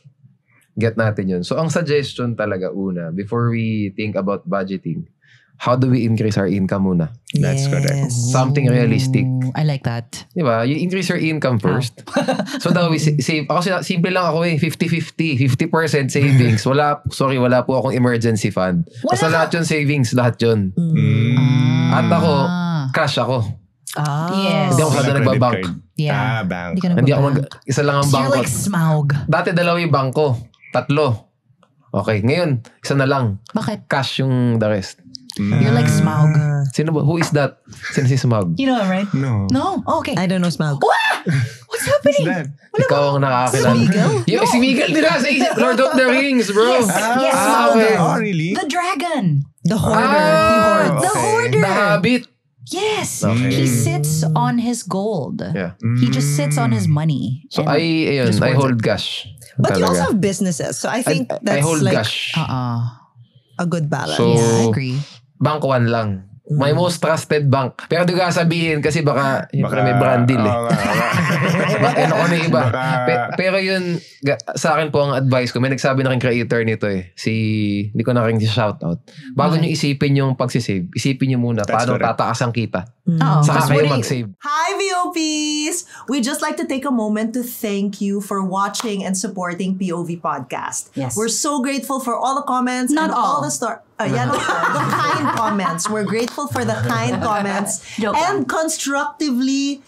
Get natin yun. So ang suggestion talaga una, before we think about budgeting, how do we increase our income muna? That's correct. Something realistic. I like that. Diba? You increase your income first. So daw we save. Ako simple lang ako 50-50. 50% savings. Wala po akong emergency fund. Basta lahat yun savings. Lahat yun. At ako, cash ako. Yes. Hindi ako kada nagbabank. Yeah. Bank. Hindi ako isa lang ang So bangko. you're like Smaug. Dati 2 yung bangko. 3. Okay. Ngayon, isa na lang. Bakit? Cash yung the rest. You're like Smaug. Sino ba? Who is that? Sino si Smog? You know him, right? No. No? Oh, okay. I don't know, Smaug. What's happening? That? Ikaw ang nakakilala. Si Miguel nila sa Lord of the Rings, bro. Yes, okay. Oh, really? The dragon. The hoarder. He hoards. The hoarder. The Hobbit. Yes. Okay. He sits on his gold. Yeah. He just sits on his money. So and I just hold hoards it. cash. But you Talaga. also have businesses. So I think I that's hold like cash. a good balance. So, Yeah, I agree. Bank 1 lang. My most trusted bank. Pero di ko sabihin kasi baka may brand deal eh. Ano na iba. Pero yun, sa akin po ang advice ko, may nagsabi na rin creator nito eh. Hindi ko na rin shoutout. Bago nyo isipin yung pagsisave, isipin nyo muna paano tataas ang kita. Saka kayo mag-save. Hi VOPs! We'd just like to take a moment to thank you for watching and supporting POV Podcast. Yes. We're so grateful for all the comments Not and all. the the kind comments. We're grateful for the kind comments Joke and constructively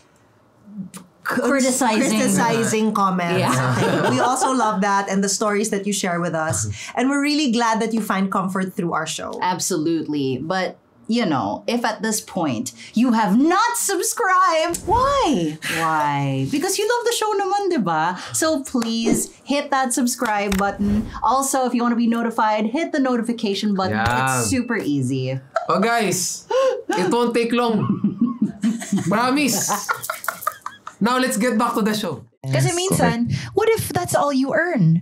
criticizing comments. Yeah. We also love that and the stories that you share with us. And we're really glad that you find comfort through our show. Absolutely. But, you know, if at this point you have not subscribed, why? Why? Because you love the show naman, diba? So please hit that subscribe button. Also, if you want to be notified, hit the notification button. Yeah. It's super easy. Oh guys, it won't take long. Promise. Now let's get back to the show. Kasi minsan, what if that's all you earn?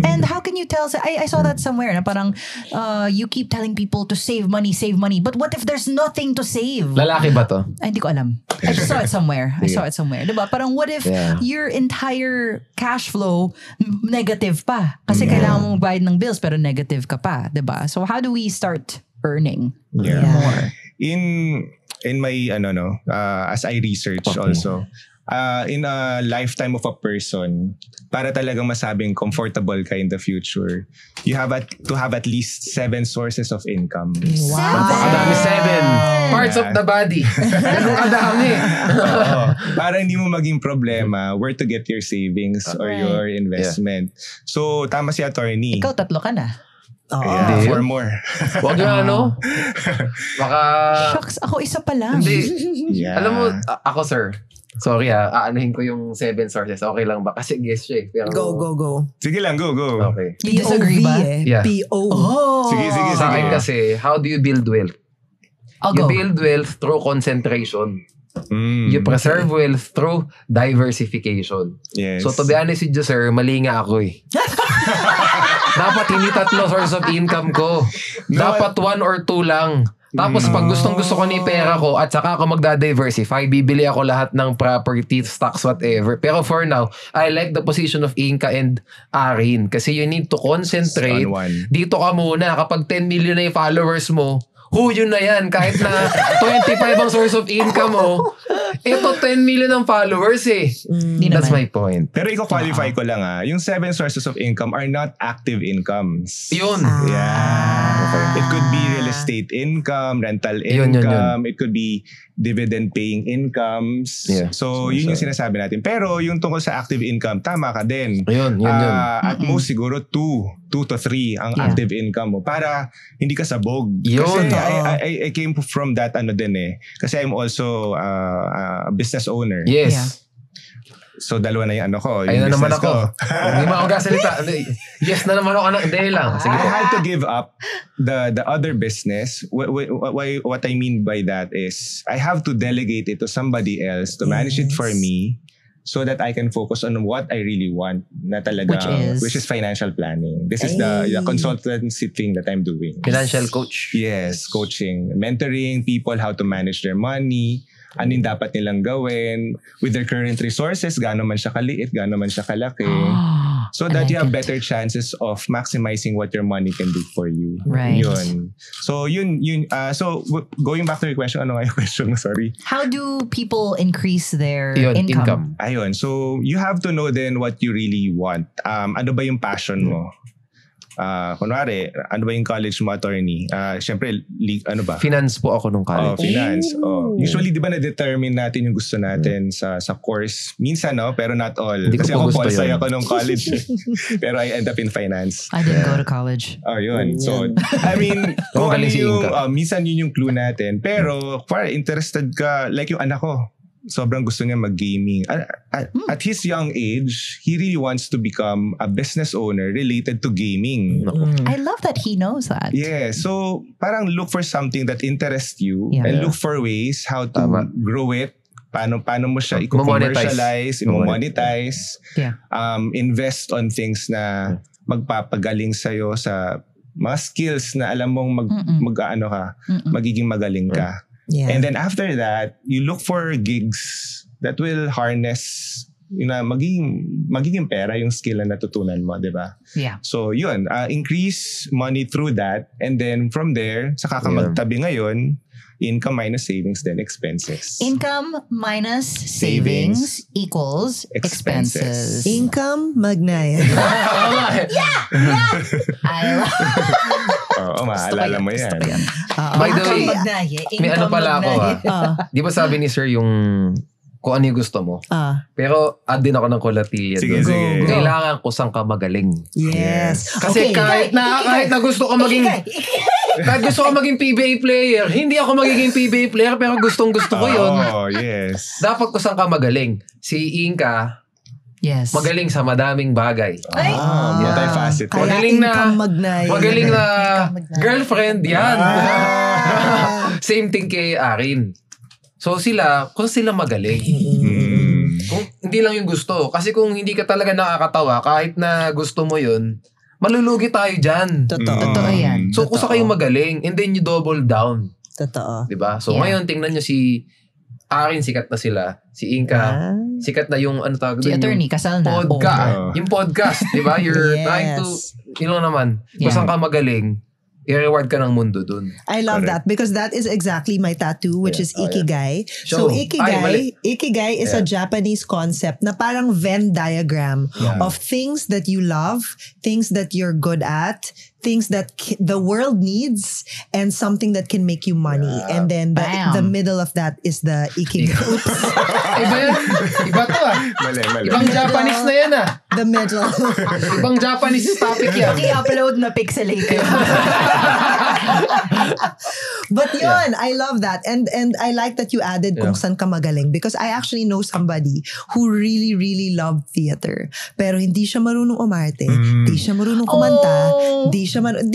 And how can you tell? I saw that somewhere na parang you keep telling people to save money. But what if there's nothing to save? Lalaki ba to? Ay, hindi ko alam. I just saw it somewhere. Diba? Parang what if your entire cash flow negative pa? Kasi kailangan mong magbayad ng bills pero negative ka pa. Diba? So how do we start earning more? In my as I research also, in a lifetime of a person, para talagang masabing comfortable ka in the future, you have to have at least 7 sources of income. Wow. Napakadami, 7 parts of the body. Ganun kadami. Para hindi mo maging problema where to get your savings or your investment. So, tama si attorney. Ikaw 3 ka na. 4 more. Huwag yung baka... Shucks, ako isa pa lang. Hindi. Alam mo, ako sir, sorry aanuhin ko yung 7 sources. Okay lang ba? Kasi guess siya eh. Pero, Go. Sige lang, go. Okay. You disagree ba? Yeah. PO. Sige. Sa akin kasi, how do you build wealth? You build wealth through concentration. You preserve wealth through diversification. Yes. So to be honest with you, sir, mali nga ako eh. Dapat hindi 3 sources of income ko. Dapat 1 or 2 lang. Tapos pag gustong-gusto ko ni pera ko at saka ako magda-diversify, bibili ako lahat ng property, stocks, whatever. Pero for now, I like the position of Inka and Arin kasi you need to concentrate. Dito ka muna. Kapag 10 million na yung followers mo, yun na yan. Kahit na 25 ang source of income mo, ito 10 million ang followers eh. That's my point. Pero i-qualify ko lang yung 7 sources of income are not active incomes. Yun. Yeah. It could be real estate income, rental income, it could be dividend-paying incomes. Yeah. So, yun yung sinasabi natin. Pero yung tungkol sa active income, tama ka din. Yun. At most siguro 2 to 3 ang active income mo para hindi ka sabog. Yun. Kasi I came from that din eh. Kasi I'm also a business owner. Yes. Yeah. So, dalawa na yung ko. Ayun na naman business ako. Hindi mo ako gasalita. Yes na naman ako. Hindi lang. Sige. I had to give up the other business. What I mean by that is I have to delegate it to somebody else to manage it for me so that I can focus on what I really want na talaga, which is financial planning. This is the consultancy thing that I'm doing. Financial coach. Yes, coaching. Mentoring people how to manage their money. Ano yung dapat nilang gawin with their current resources, gaano man siya kaliit, gaano man siya kalaki. So that you have better chances of maximizing what your money can do for you. Right. Yun. So so going back to your question, ano nga yung question mo? Sorry. How do people increase their income? Ayun. So you have to know then what you really want. Ano ba yung passion mo? Kunwari, ano ba yung college mo, attorney? Siyempre, ano ba? Finance po ako nung college. Finance. Usually, di ba na-determine natin yung gusto natin sa course? Minsan, pero not all. Hindi Kasi ko ako, gusto pol-sci yun. ako nung college. Pero I end up in finance. I didn't go to college. Yun. So, I mean, kung ano galing si yung, Inka. minsan yun yung clue natin. Pero, para interested ka, like yung anak ko, sobrang gusto niya mag-gaming. At his young age, he really wants to become a business owner related to gaming. I love that he knows that. Yeah, so parang look for something that interests you and look for ways how to grow it. Paano mo siya i-commercialize, i-monetize, invest on things na magpapagaling sa'yo sa mga skills na alam mong magiging magaling ka. Yeah. And then after that, you look for gigs that will harness magiging pera yung skill na natutunan mo, di ba? Yeah. So yun, increase money through that, and then from there, saka ka magtabi ngayon, income minus savings, then expenses. Income minus savings equals expenses. Income, Magnaya. Oo, maalala mo yan. By the way, may ano pala ako Di ba sabi ni sir yung kung ano yung gusto mo? Pero add din ako ng kolatilya doon. Sige. Kailangan ko saan ka magaling. Yes. Kasi kahit na gusto ko maging kahit gusto ko maging PBA player, hindi ako magiging PBA player pero gustong-gusto ko yun. Yes. Dapat ko saan ka magaling. Si Inka, magaling sa madaming bagay. Multifaceted. Magaling na girlfriend, yan. Same thing kay Arin. So kung sila magaling. Kung hindi lang yung gusto. Kasi kung hindi ka talaga nakakatawa, kahit na gusto mo yun, malulugi tayo dyan. Totoo yan. So, kusa kayong magaling and then you double down. Totoo. Diba? So, Yeah. ngayon, tingnan nyo si Arin, sikat na sila. Si Inka, sikat na yung ano tawag Si doon, attorney, yung kasal na. podcast. Yung podcast, diba? You're Yes. trying to, yun lang naman, kung Yeah. saan ka magaling, i-reward ka ng mundo dun. I love that because that is exactly my tattoo, which is Ikigai. So Show. Ikigai is a Japanese concept na parang Venn diagram of things that you love, things that you're good at, things that the world needs, and something that can make you money. And then Bam. the middle of that is the Ikigai. Iba yan. Iba to ah. Mali. Ibang Japanese na yan ah. The middle. Ibang Japanese topic yan. I-upload na pixelated. But yun, I love that. And I like that you added kung saan ka magaling because I actually know somebody who really, really loved theater. Pero hindi siya marunong umarte, hindi siya marunong kumanta, hindi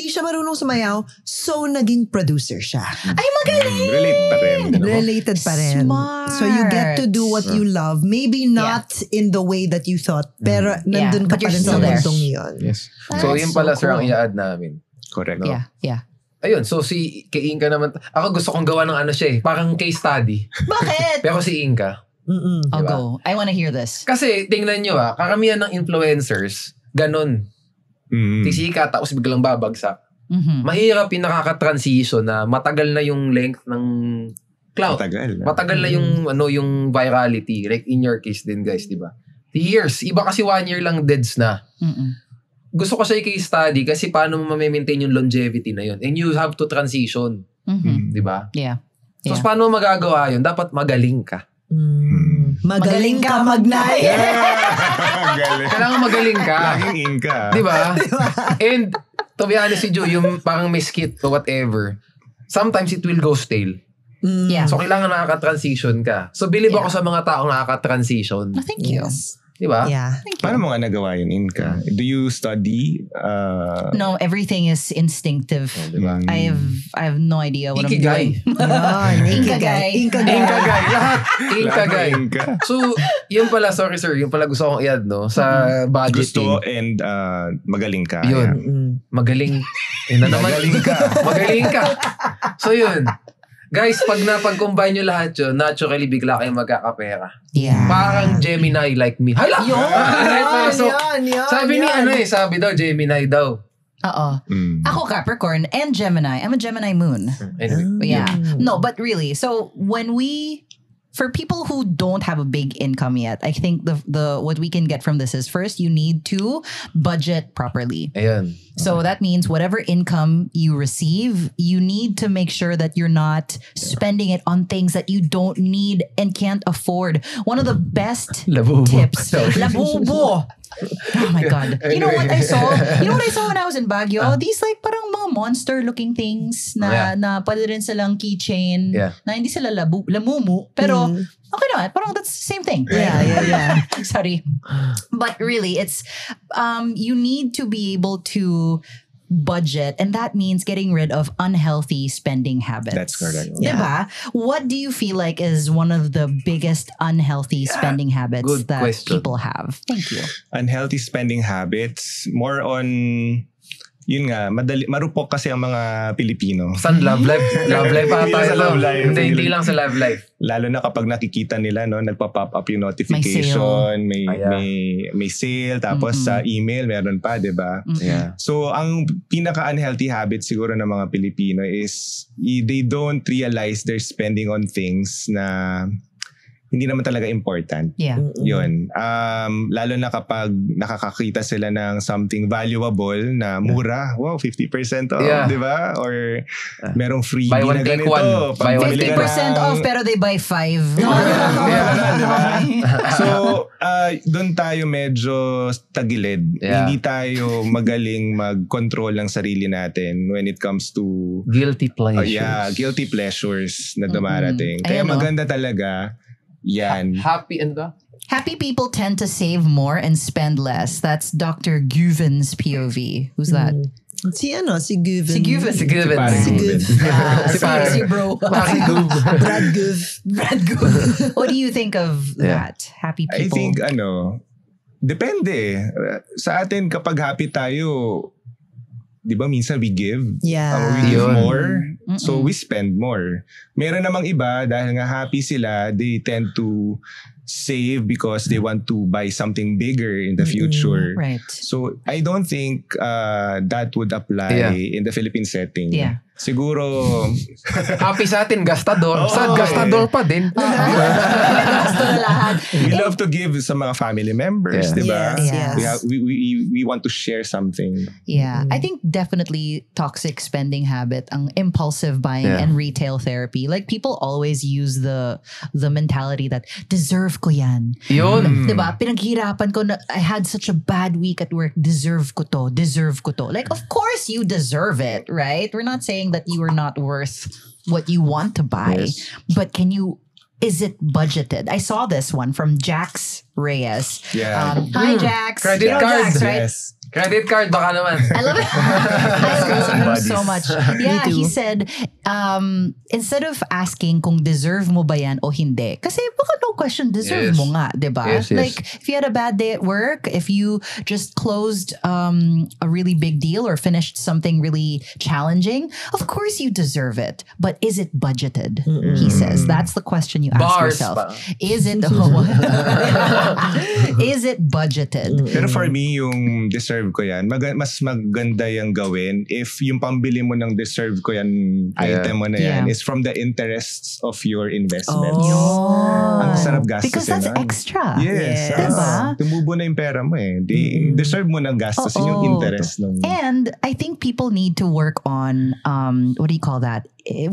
siya marunong sumayaw, so naging producer siya. Ay, magaling! Relate pa rin. Related pa rin. Smart. So you get to do what you love. Maybe not in the way that you thought, pero nandun ka but pa you're rin sa still there. mundong yun. Yes. So, That's yun pala so sir ang cool. i-add namin. Correct. Yeah. Ayun, so si kay Inka naman, ako gusto kong gawa ng ano siya eh, parang case study. Bakit? Pero si Inka. I'll Diba? go. I wanna hear this. Kasi tingnan nyo karamihan ng influencers, ganun. Tisika tapos biglang babagsak. Mahirap yung nakaka-transition na matagal na yung length ng clout. Matagal na yung yung virality. Like in your case din guys, di ba? Years. Iba kasi 1 year lang deads na. Gusto ko siya i-case study kasi paano mo ma-maintain yung longevity na yun. And you have to transition. Di ba? Yeah. So, paano mo magagawa yun? Dapat magaling ka. Magaling ka magnay. Kailangan magaling ka. Laging Inka. Di ba? And to be honest with you, yung parang miskit or whatever, sometimes it will go stale. Yeah. So, kailangan nakaka-transition ka. So, believe ako sa mga taong nakaka-transition. No, thank you. Di ba? Yeah. Paano mo nga nagawa yun, Inka? Do you study? No, everything is instinctive. Diba? I have no idea what Ikigai. I'm doing. Ikigai. Inkagay. Lahat. Inkagay. Inka. So, yun pala, sorry sir, yun pala gusto kong i-add, no? Sa budgeting. Gusto and magaling ka. Yun. Magaling. Yun na naman. Magaling ka. Magaling ka. So, yun. Guys, pag napag-combine nyo lahat yun, naturally bigla kayong magkakapera. Yeah. Parang Gemini like me. Hala! Sabi ni sabi daw, Gemini daw. Oo. Ako Capricorn and Gemini. I'm a Gemini moon. Anyway. Yeah. No, but really, so for people who don't have a big income yet, I think the what we can get from this is first you need to budget properly. Ayan. So that means whatever income you receive, you need to make sure that you're not spending it on things that you don't need and can't afford. One of the best Labubo. tips. Labubo. Oh my God. You know what I saw? You know what I saw when I was in Baguio? These like parang mga monster looking things na pwede rin silang keychain. Yeah. Na hindi sila lamumu. Pero okay naman. Parang that's the same thing. Yeah. Sorry. But really, it's you need to be able to budget, and that means getting rid of unhealthy spending habits. That's correct. Diba? What do you feel like is one of the biggest unhealthy spending habits Good that question. people have? Thank you. Unhealthy spending habits, more on, yun nga, marupok kasi ang mga Pilipino. San love life? Love life Hindi ata lang sa ito. love life. Hindi lang sa love life. Lalo na kapag nakikita nila, no, nagpa-pop up yung notification, may sale, tapos sa email, meron pa, di ba? Yeah. So, ang pinaka-unhealthy habit siguro ng mga Pilipino is they don't realize they're spending on things na hindi naman talaga important. Yeah. Yun. Lalo na kapag nakakakita sila ng something valuable na mura. Wow, 50% off, Yeah. di ba? Or merong freebie Buy one, na take ganito. one. Buy one, Pag bili take ka 50% ng- off pero they buy 5. So, doon tayo medyo tagilid. Yeah. Hindi tayo magaling mag-control ng sarili natin when it comes to Guilty pleasures. guilty pleasures na dumarating. Kaya Ayan, maganda talaga yan. Happy and Happy people tend to save more and spend less. That's Dr. Guven's POV. Who's that? Si Guven. Si Guven. Si Guven. Pare Si Guven. Guv. Si pare. Si bro. Si Guv. Brad Guv. Brad Guv. What do you think of that? Happy people. I think depende. Sa atin kapag happy tayo, 'di ba minsan we give. Yeah. We give Yun. more. So we spend more. Meron namang iba dahil nga happy sila, they tend to save because they want to buy something bigger in the future. Right. So I don't think that would apply in the Philippine setting. Yeah. Siguro, happy sa atin, gastador. Oo, Gastador pa din. Gusto na lahat. We love to give sa mga family members, Yeah. di ba? Yes. We want to share something. Yeah, I think definitely toxic spending habit, ang impulsive buying and retail therapy. Like people always use the mentality that deserve ko yan. Yun. Diba? Pinaghirapan ko na I had such a bad week at work. Deserve ko to. Deserve ko to. Like of course you deserve it, right? We're not saying that you are not worth what you want to buy, but is it budgeted? I saw this one from Jax Reyes. Yeah. Hi Jax. Credit You know card. Jax, right? Yes. Credit card, baka naman. I love it. I love him Buddies. so much. Yeah, Me too. he said, instead of asking kung deserve mo ba yan o hindi, kasi baka no question, deserve Yes. mo nga, diba? Yes, yes. Like, if you had a bad day at work, if you just closed a really big deal or finished something really challenging, of course you deserve it. But is it budgeted? He says. That's the question you ask Bars yourself. pa. Is it is it budgeted? Pero for me, yung deserve ko yan, mas maganda yung gawin if yung pambili mo ng deserve ko yan item mo na yan Yeah. is from the interests of your investment. Oh. Ang sarap gastos Because that's yun, extra. Yes. Yes. Diba? Tumubo na yung pera mo eh. Deserve mo ng gastos yung Oo. interest ng... And I think people need to work on what do you call that?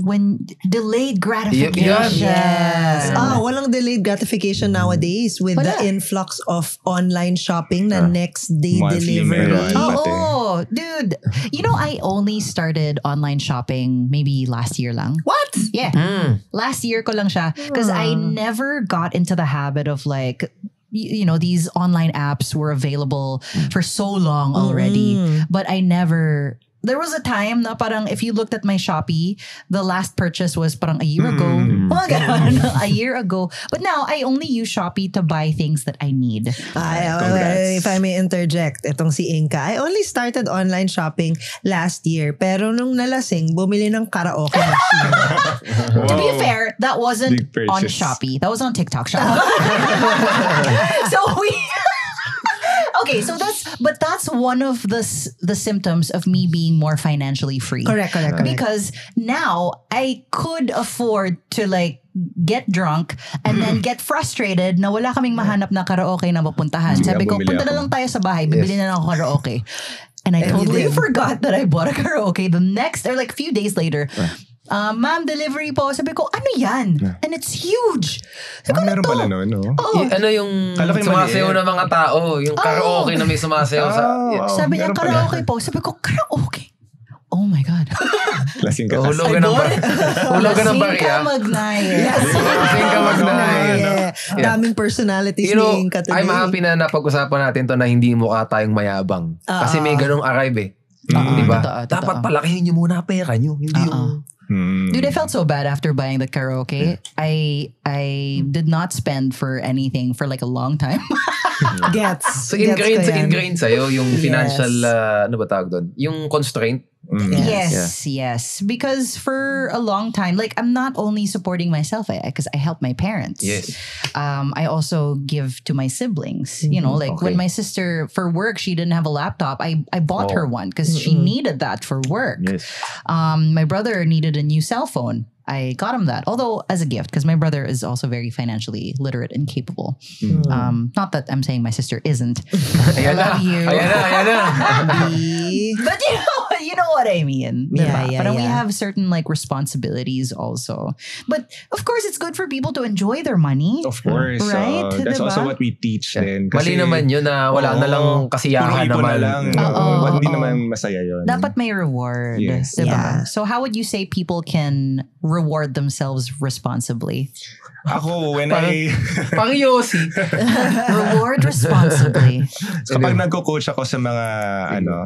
When delayed gratification. Yes. Walang delayed gratification nowadays with Wala. the influx of online shopping na next day Monthly delivery. meron. Oh, dude. You know, I only started online shopping maybe last year lang. What? Yeah. Last year ko lang siya. Because I never got into the habit of like, you know, these online apps were available for so long already. But I never... There was a time na parang if you looked at my Shopee, the last purchase was parang a year ago. Mga ganun, a year ago. But now, I only use Shopee to buy things that I need. Congrats. If I may interject, itong si Inka, I only started online shopping last year. Pero nung nalasing, bumili ng karaoke machine. To be fair, that wasn't Big on purchase. Shopee. That was on TikTok Shop. So we... Okay, so that's one of the symptoms of me being more financially free. Correct. Because now I could afford to like get drunk and then get frustrated na wala kaming mahanap na karaoke na mapuntahan. Sabi ko, bumili punta na ako. lang tayo sa bahay, bibili na lang ako karaoke. And I totally forgot that I bought a karaoke the next, or like a few days later. Ma'am, delivery po. Sabi ko, ano yan? And it's huge. Sabi ko, meron "Ano to?" pala no? Ano yung Kala ko yung sumasayaw maliit. ng mga tao? Yung karaoke na may sumasayaw sa... Sabi niya, meron pala. karaoke po. Sabi ko, karaoke? Oh my God. Lasing ka kasi. Hulugan ng hulugan ng Lasing barya. ka magnaya. Lasing ka magnaya. Yeah. Daming personalities You know, ni Inka today. I'm happy na napag-usapan natin to na hindi mukha tayong mayabang. Kasi may ganong arrive eh. Diba? Totoo. Dapat palakihin nyo muna pera nyo. Hindi yung... Dude, I felt so bad after buying the karaoke. I did not spend for anything for like a long time. Gets. So Gets ko yan. ingrained sa'yo yung Yes. financial, ano ba tawag doon? Yung constraint. Yes. Because for a long time, like I'm not only supporting myself, because I help my parents. Yes. I also give to my siblings. You know, like when my sister for work, she didn't have a laptop. I bought her one because she needed that for work. Yes. My brother needed a new cell phone. I got him that, although as a gift, because my brother is also very financially literate and capable. Not that I'm saying my sister isn't. I love you. Ayan na. But you know what I mean. Yeah, diba? yeah, But we yeah. have certain like responsibilities also. But of course, it's good for people to enjoy their money. Of course. Right? That's Diba? also what we teach din. Mali naman yun na wala na lang kasiyahan puro ipon naman. na lang. Hindi naman masaya yun. Dapat may reward. Yes. Diba? Yeah. So how would you say people can reward themselves responsibly? Ako, when Pang Yossi. Reward responsibly. kapag nagko-coach ako sa mga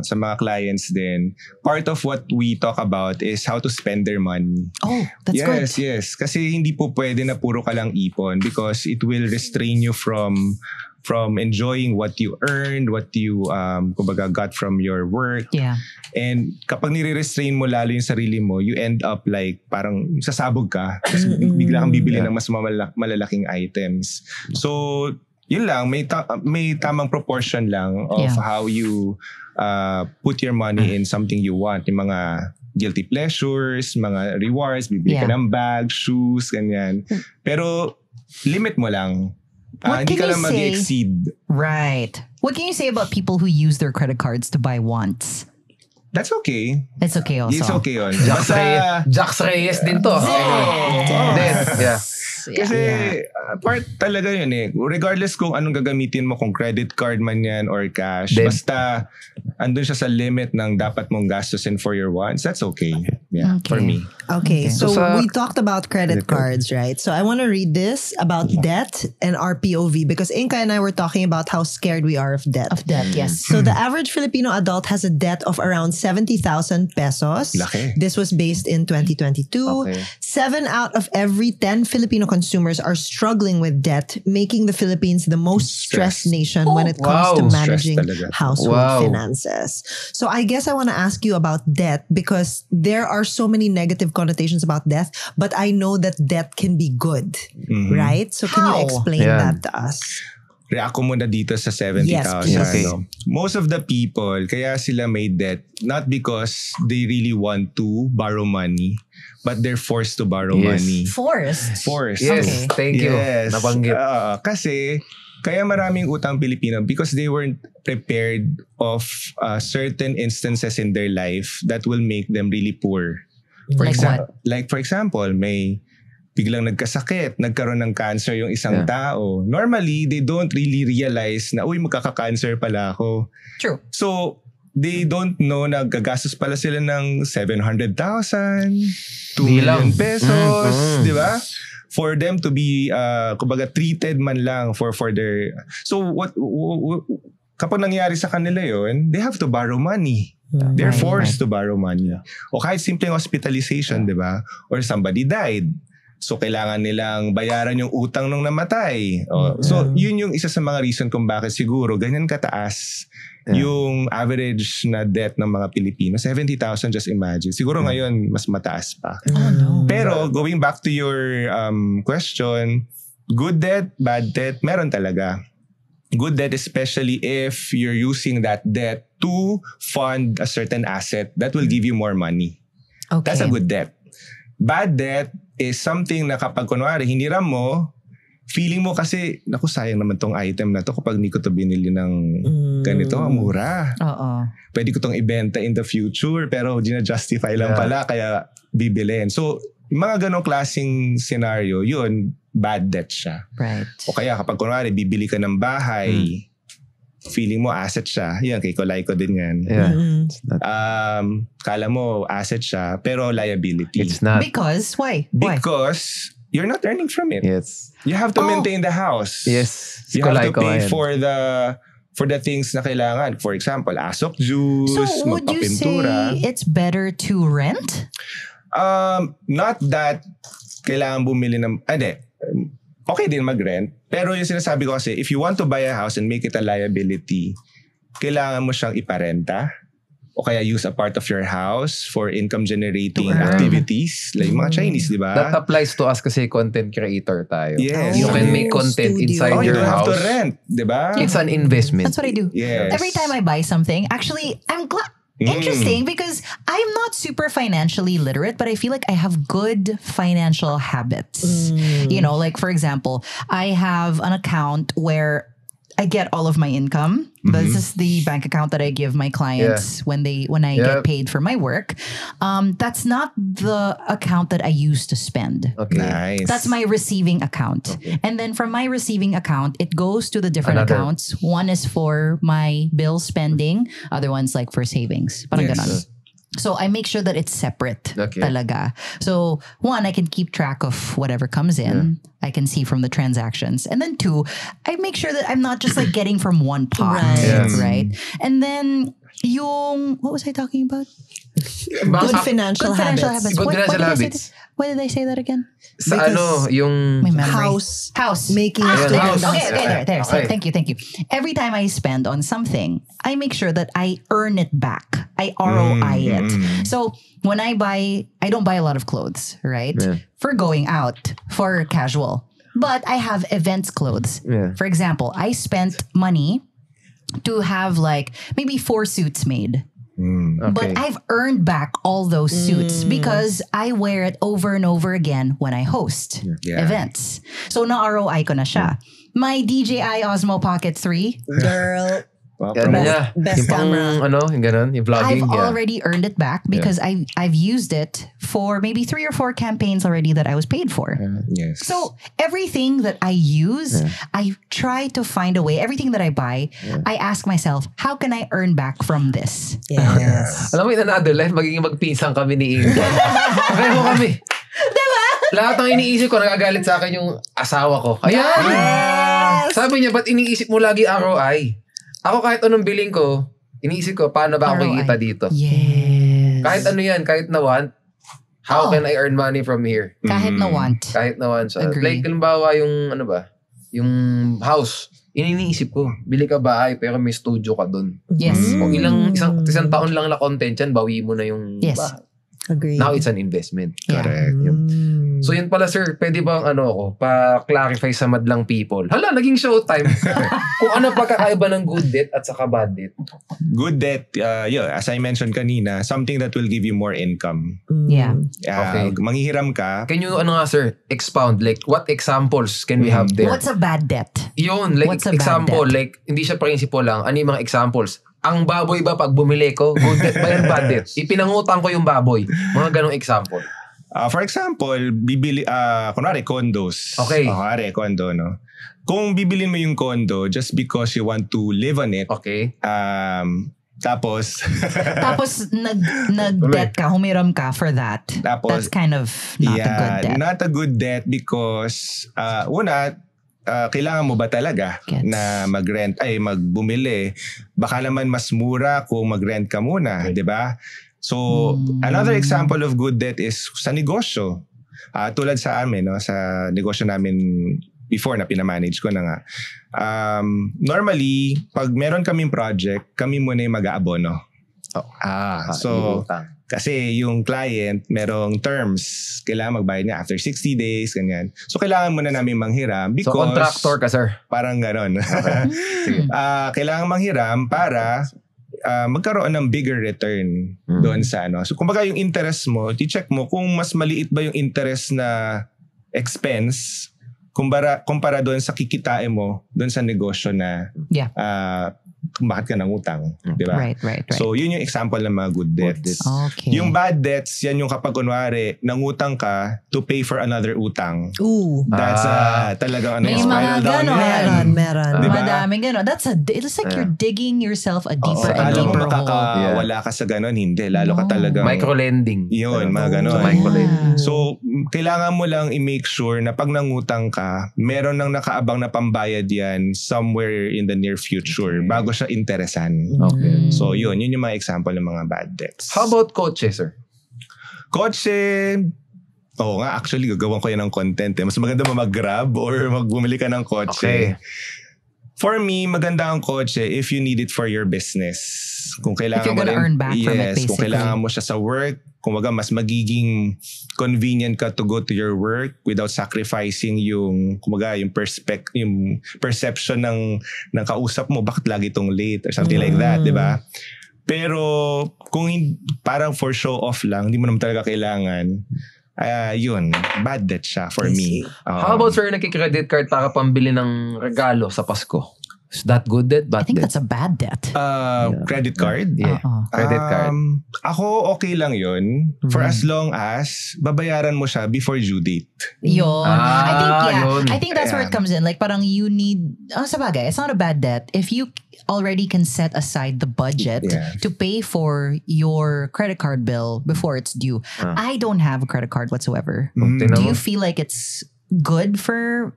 sa mga clients din, part of what we talk about is how to spend their money. Oh, that's good. Yes. Kasi hindi po pwede na puro ka lang ipon because it will restrain you from enjoying what you earned, what you kumbaga got from your work. Yeah. And kapag nire-restrain mo lalo yung sarili mo, you end up like parang sasabog ka. Kasi bigla kang bibili ng mas malalaking items. So, yun lang, may tamang proportion lang of how you put your money in something you want. Yung mga guilty pleasures, mga rewards, bibili ka ng bag, shoes, ganyan. Pero limit mo lang. Hindi ka lang mag-exceed. Right. What can you say about people who use their credit cards to buy wants? That's okay. It's okay also. It's okay yun. Jax Reyes din to. Yeah. Kasi part talaga yun eh. Regardless kung anong gagamitin mo, kung credit card man yan or cash, basta andun siya sa limit ng dapat mong gastusin for your wants, that's okay. Yeah, for me. Okay, so we talked about credit cards, right? So I want to read this about debt and our POV because Inka and I were talking about how scared we are of debt. Yes. So the average Filipino adult has a debt of around 70,000 pesos. Laki. This was based in 2022. Okay. 7 out of every 10 Filipino consumers are struggling with debt, making the Philippines the most stressed nation when it comes to managing household finances. So I guess I want to ask you about debt because there are so many negative connotations about debt, but I know that debt can be good, right? So can you explain that to us? React ko muna dito sa 70,000. Yes, please. Okay. Most of the people, kaya sila may debt, not because they really want to borrow money, but they're forced to borrow money. Forced? Yes, thank you. Yes. Nabanggit. Kasi, kaya maraming utang Pilipino because they weren't prepared of certain instances in their life that will make them really poor. For example, may biglang nagkasakit, nagkaroon ng cancer yung isang tao. Normally, they don't really realize na, uy, magkaka-cancer pala ako. True. So, they don't know na gagastos pala sila ng 700,000, 2 million pesos, di ba? For them to be, kumbaga, treated man lang for their... So, kapag nangyari sa kanila yon, they have to borrow money. They're forced to borrow money. O kahit simpleng hospitalization, di ba? Or somebody died. So, kailangan nilang bayaran yung utang nung namatay. So, yun yung isa sa mga reason kung bakit siguro ganyan kataas yung average na debt ng mga Pilipino. 70,000, just imagine. Siguro ngayon, mas mataas pa. Pero, going back to your question, good debt, bad debt, meron talaga. Good debt, especially if you're using that debt to fund a certain asset that will give you more money. Okay. That's a good debt. Bad debt is something na kapag kunwari hiniram mo, feeling mo kasi, naku, sayang naman tong item na to kapag hindi ko to binili ng ganito, ang mura. Pwede ko tong ibenta in the future pero gina-justify lang pala kaya bibilin. So, mga ganong klaseng scenario, yun, bad debt siya. Right. O kaya kapag kunwari bibili ka ng bahay, feeling mo asset siya. Yan, kay Kulay ko din yan. Kala mo asset siya, pero liability. It's not. Because? Why? Because you're not earning from it. Yes. You have to maintain the house. Yes. You have to pay for the things na kailangan. For example, asok juice, So would you say it's better to rent? Not that kailangan bumili ng... okay din mag-rent. Pero yung sinasabi ko kasi, if you want to buy a house and make it a liability, kailangan mo siyang iparenta o kaya use a part of your house for income-generating activities. Like mga Chinese, di ba? That applies to us kasi content creator tayo. Yes. You can make content inside you your don't house. have to rent, di ba? It's an investment. That's what I do. Yes. Every time I buy something, actually, I'm glad. Interesting because I'm not super financially literate, but I feel like I have good financial habits. You know, like for example, I have an account where I get all of my income. This is the bank account that I give my clients when I get paid for my work. That's not the account that I use to spend. Okay. Nice. That's my receiving account. Okay. And then from my receiving account, it goes to the different accounts. One is for my bill spending. Other one's like for savings. Parang ganon. So I make sure that it's separate Okay. talaga. So one, I can keep track of whatever comes in. I can see from the transactions. And then two, I make sure that I'm not just like getting from one pot. Right. Yes. Right? And then what was I talking about? Good financial habits. Good What financial did I say habits. why did I say that again? Sa Because yung... My memory. House. Making Ah, a Ayan, student. house. Okay, there. So, Okay. thank you. Every time I spend on something, I make sure that I earn it back. I ROI it. So when I don't buy a lot of clothes, right? Yeah. For going out, for casual. But I have events clothes. Yeah. For example, I spent money to have like maybe 4 suits made. Okay. But I've earned back all those suits because I wear it over and over again when I host Yeah. events. So na-ROI ko na siya. My DJI Osmo Pocket 3, Girl. Well, Yan promote. niya. best Yung pang, camera. yung ganun, yung vlogging. I've yeah. already earned it back because I've used it for maybe 3 or 4 campaigns already that I was paid for. Yes. So everything that I use, I try to find a way. Everything that I buy, I ask myself, how can I earn back from this? Yes. Alam mo, in another life, magiging magpinsan kami ni Inga. Pareho kami. Diba? Lahat ng iniisip ko, nagagalit sa akin yung asawa ko. Ayan! Sabi niya, ba't iniisip mo lagi ROI? Ako kahit anong billing ko, iniisip ko, paano ba ako ROI. kikita dito? Yes. Kahit ano yan, kahit na want, how can I earn money from here? Kahit na want. Kahit na want. So, Agree. like, halimbawa yung, yung house, iniisip ko, bili ka bahay, pero may studio ka dun. Yes. Kung isang taon lang na content yan, bawi mo na yung Yes. bahay. Agree. Now it's an investment. Yeah. Correct. So yun pala sir, pwede bang pa-clarify sa madlang people? Hala, naging showtime. Kung ano pagkakaiba ng good debt at saka bad debt. Good debt, as I mentioned kanina, something that will give you more income. Yeah. Okay. Manghihiram ka. Can you, sir, expound? Like, what examples can we have there? What's a bad debt? Yun, like, What's a bad example, debt? like, hindi siya principle lang. Ano yung mga examples? Ang baboy ba pag bumili ko? Good debt ba yan, bad debt? Ipinangutang ko yung baboy. Mga ganong example. For example, kunwari condos. Okay. Kunwari condo, no? Kung bibilin mo yung condo just because you want to live on it, Okay. tapos, Tapos nag-debt ka, humiram ka for that. Tapos, That's kind of not a good debt. not a good debt because, kailangan mo ba talaga Gets. na magbumili? Baka naman mas mura kung mag-rent ka muna, di ba? So, another example of good debt is sa negosyo. Tulad sa amin, no, sa negosyo namin before na pinamanage ko na nga. Normally, pag meron kaming project, kami muna yung mag-aabono. So, kasi yung client, merong terms. Kailangan magbayad niya after 60 days, ganyan. So, kailangan muna namin manghiram because... So, contractor ka, sir? Parang ganon. Kailangan manghiram para magkaroon ng bigger return doon sa ano. So, kumbaga yung interest mo, i-check mo kung mas maliit ba yung interest na expense kumpara doon sa kikitain mo doon sa negosyo na Yeah. kung bakit ka nangutang. Di ba? Right. So, yun yung example ng mga good debts. Okay. Yung bad debts, yan yung kapag kunwari, nangutang ka to pay for another utang. Ooh. That's talagang May spiral mga down ganon. yan. Meron. Diba? Madaming gano'n. It's like you're digging yourself a deeper and Alam mo deeper hole. makakawala ka sa ganon, hindi. Lalo ka talagang... Micro-lending. Yun, mga ganon. So, micro-lending. So, kailangan mo lang i-make sure na pag nangutang ka, meron nang nakaabang na pambayad yan somewhere in the near future bago siya interesan. Okay. So, yun yung mga example ng mga bad debts. How about kotse, sir? Kotse, oo nga, actually, gagawin ko yan ng content. Mas maganda mag-grab or magbumili ka ng kotse. Okay. For me, maganda ang kotse if you need it for your business. Kung kailangan If you're gonna earn back from it, kung basically. kailangan mo siya sa work, kumbaga mas magiging convenient ka to go to your work without sacrificing yung perception ng kausap mo, bakit lagi tong late or something like that, di ba? Pero kung parang for show off lang, hindi mo naman talaga kailangan, yun, bad debt siya for me. How about, sir, nagki-credit card para pambili ng regalo sa Pasko? Is that good debt? I Bad think debt? that's a bad debt. Credit card? Yeah. Credit card. Ako, okay lang yun. For as long as babayaran mo siya before due date. Yun. Yun. I think that's where it comes in. Like parang you need, sa bagay, it's not a bad debt. If you already can set aside the budget to pay for your credit card bill before it's due. I don't have a credit card whatsoever. Do you feel like it's good for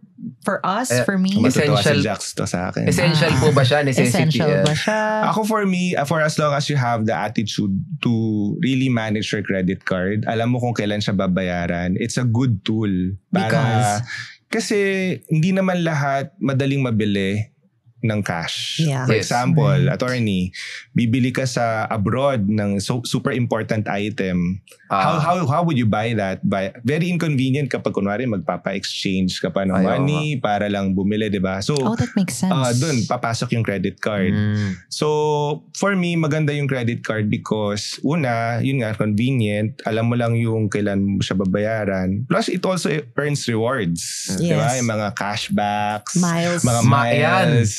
us, for me? Matutuwa si Jax to sa akin. Essential po ba siya? Necessity? Essential ba siya? Ako for me, for as long as you have the attitude to really manage your credit card, alam mo kung kailan siya babayaran, it's a good tool. Kasi hindi naman lahat madaling mabili ng cash. Yeah. For example, attorney, bibili ka sa abroad ng super important item. How would you buy that? Very inconvenient kapag kunwari magpapa-exchange ka pa ng money para lang bumili, di ba? So, that makes sense. dun, papasok yung credit card. So, for me, maganda yung credit card because, una, yun nga, convenient. Alam mo lang yung kailan mo siya babayaran. Plus, it also earns rewards. Di ba? Yung mga cashbacks. Miles. Mga miles.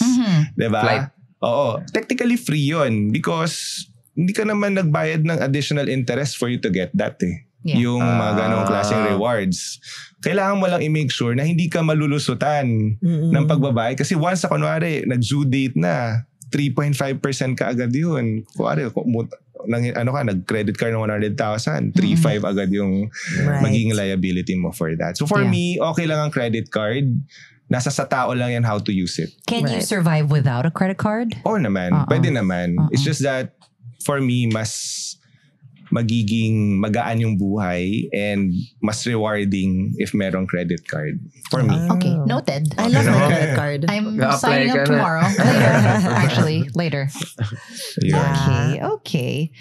Di ba? Flight. Oo. Technically free yun because hindi ka naman nagbayad ng additional interest for you to get that Yung mga ganong klaseng rewards. Kailangan mo lang i-make sure na hindi ka malulusutan ng pagbabayad. Kasi once kunwari, nag-due date na, 3.5% ka agad yun. Kunwari, nag-credit card ng 100,000, 3.5 agad yung magiging liability mo for that. So for me, okay lang ang credit card. Nasa sa tao lang yan how to use it. Can you survive without a credit card? Oo naman. Pwede naman. It's just that, for me, mas magiging magaan yung buhay and mas rewarding if merong credit card. For me. Okay, noted. I love my credit card. I'm Apply signing up ka na. tomorrow. Later. Actually, later. Okay.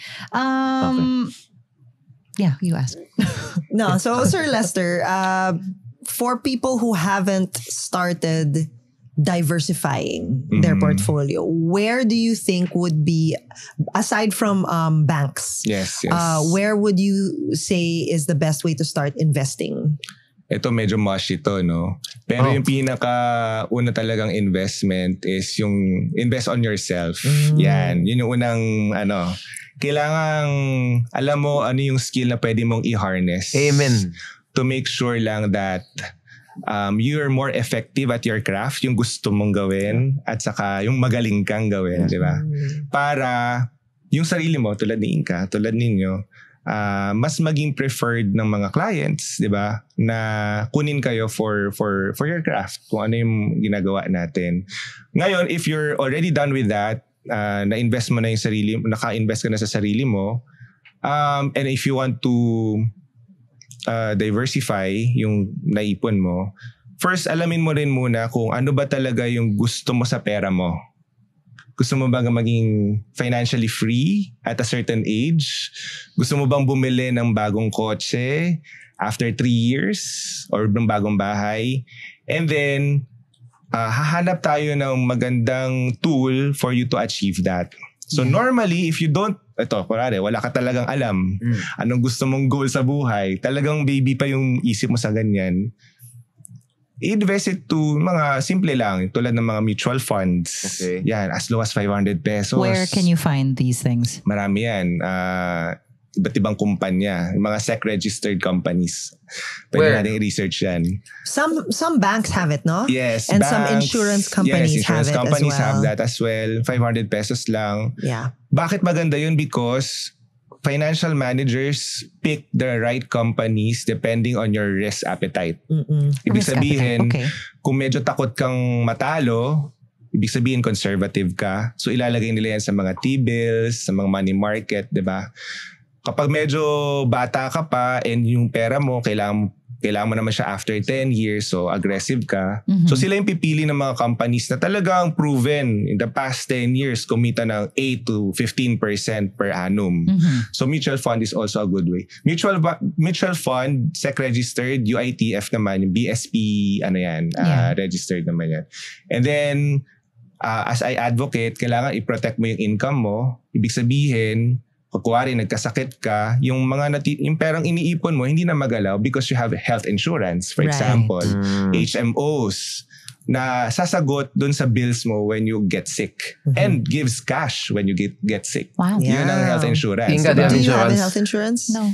Yeah, you ask. No, so Sir Lester, for people who haven't started diversifying their portfolio, where do you think would be, aside from banks, Yes. where would you say is the best way to start investing? Ito medyo mushy to, no? Pero yung pinaka-una talagang investment is yung invest on yourself. Yan. Yun yung unang, kailangang alam mo ano yung skill na pwede mong i-harness. Amen. To make sure lang that you're more effective at your craft, yung gusto mong gawin, at saka yung magaling kang gawin, di ba? Para yung sarili mo, tulad ni Inka, tulad ninyo, mas maging preferred ng mga clients, di ba? Na kunin kayo for your craft, kung ano yung ginagawa natin. Ngayon, if you're already done with that, na-invest mo na yung sarili, naka-invest ka na sa sarili mo, and if you want to diversify yung naipon mo, first alamin mo rin muna kung ano ba talaga yung gusto mo sa pera mo. Gusto mo bang maging financially free at a certain age? Gusto mo bang bumili ng bagong kotse after 3 years or ng bagong bahay? And then, hahanap tayo ng magandang tool for you to achieve that. So normally, if you don't, kunwari, wala ka talagang alam anong gusto mong goal sa buhay, talagang baby pa yung isip mo sa ganyan, invest it to mga simple lang, tulad ng mga mutual funds. Okay. Yan, as low as 500 pesos. Where can you find these things? Marami yan. Iba't ibang kumpanya, yung mga SEC-registered companies. Pwede natin i-research yan. Some banks have it, no? Yes, and banks, some insurance companies have it companies as well. have that as well. 500 pesos lang. Yeah. Bakit maganda yun? Because financial managers pick the right companies depending on your risk appetite. Ibig Risk sabihin, appetite, okay. Kung medyo takot kang matalo, ibig sabihin conservative ka. So ilalagay nila yan sa mga T-bills, sa mga money market, di ba? Kapag medyo bata ka pa and yung pera mo, kailangan mo naman siya after 10 years, so aggressive ka. So sila yung pipili ng mga companies na talagang proven in the past 10 years, kumita ng 8 to 15% per annum. So mutual fund is also a good way. Mutual fund, SEC-registered, UITF naman, yung BSP, registered naman yan. And then, as I advocate, kailangan i-protect mo yung income mo. Ibig sabihin, kuwari nagkasakit ka, yung perang iniipon mo hindi na magalaw because you have health insurance, for example, HMOs, na sasagot dun sa bills mo when you get sick and gives cash when you get sick. Wow. Yeah. Yun ang health insurance. Inga, diba? Do you have a Insurance. health insurance? No.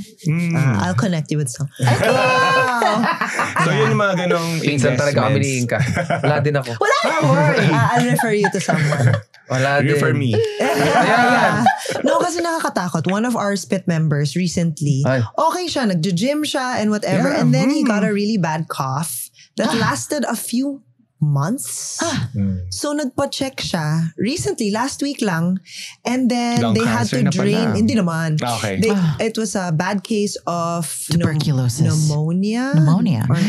I'll connect you with some. So yun yung mga ganong Pinsan talaga kami ni investments. Inka. Wala din ako. I'll refer you to someone. Wala din. Refer me. Ayan. No, kasi nakakatakot. One of our spit members recently, Ay. okay siya, nagjo-gym siya and whatever, Yeah. and then he got a really bad cough that lasted a few months. So nagpa-check siya recently, last week lang, and then Lung they had cancer to na pala. drain. Hindi naman. Okay. It was a bad case of Tuberculosis. pneumonia.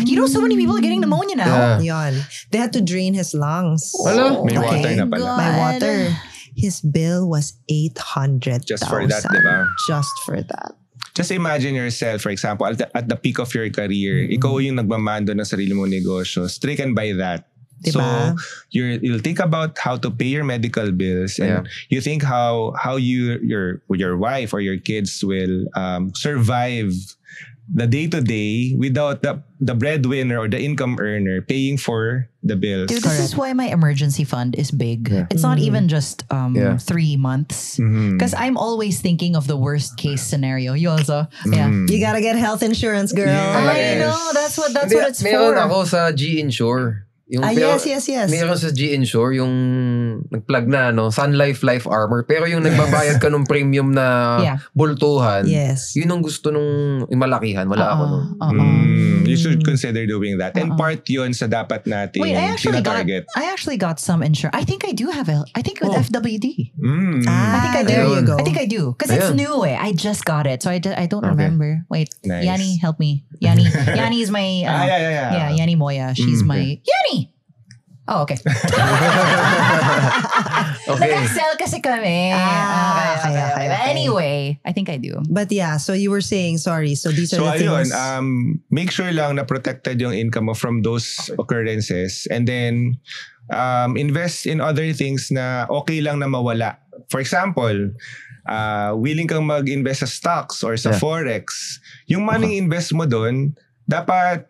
You know, so many people are getting pneumonia now. Yeah. Yon. They had to drain his lungs. Wala. May water na pala. By water. His bill was 800,000. Just for that, diba? Just for that. Just imagine yourself, for example, at the peak of your career, ikaw yung nagmamando ng sarili mong negosyo, stricken by that. Diba? So you'll think about how to pay your medical bills, and you think how your wife or your kids will survive the day-to-day without the breadwinner or the income earner paying for the bills. Dude, this is why my emergency fund is big. It's not even just 3 months. Because I'm always thinking of the worst case scenario. You also? Yeah. You gotta get health insurance, girl. I know. That's what it's Meron for. ako sa G-Insure. Yung yes. Meron sa G-Insure, yung nag-plug na, Sun Life Life Armor. Pero yung nagbabayad ka ng premium na bultuhan, Yes. yun ang gusto nung malakihan. Wala ako nun. You should consider doing that. And part yun sa dapat natin Wait, I tina-target. actually got some insurance. I think I do have I think with FWD. I think I do. there you go. I think I do. Because it's new. I just got it. So I don't remember. Wait, Nice. Yanni, help me. Yanni is my... yeah. Yanni Moya. She's my... Yanni! Oh, okay. Okay. Nag-excel kasi kami. Okay. But anyway, I think I do. But yeah, so you were saying, sorry, so these are So the ayun, things. make sure lang na protected yung income mo from those occurrences, and then invest in other things na okay lang na mawala. For example, willing kang mag-invest sa stocks or sa forex. Yung money invest mo doon, dapat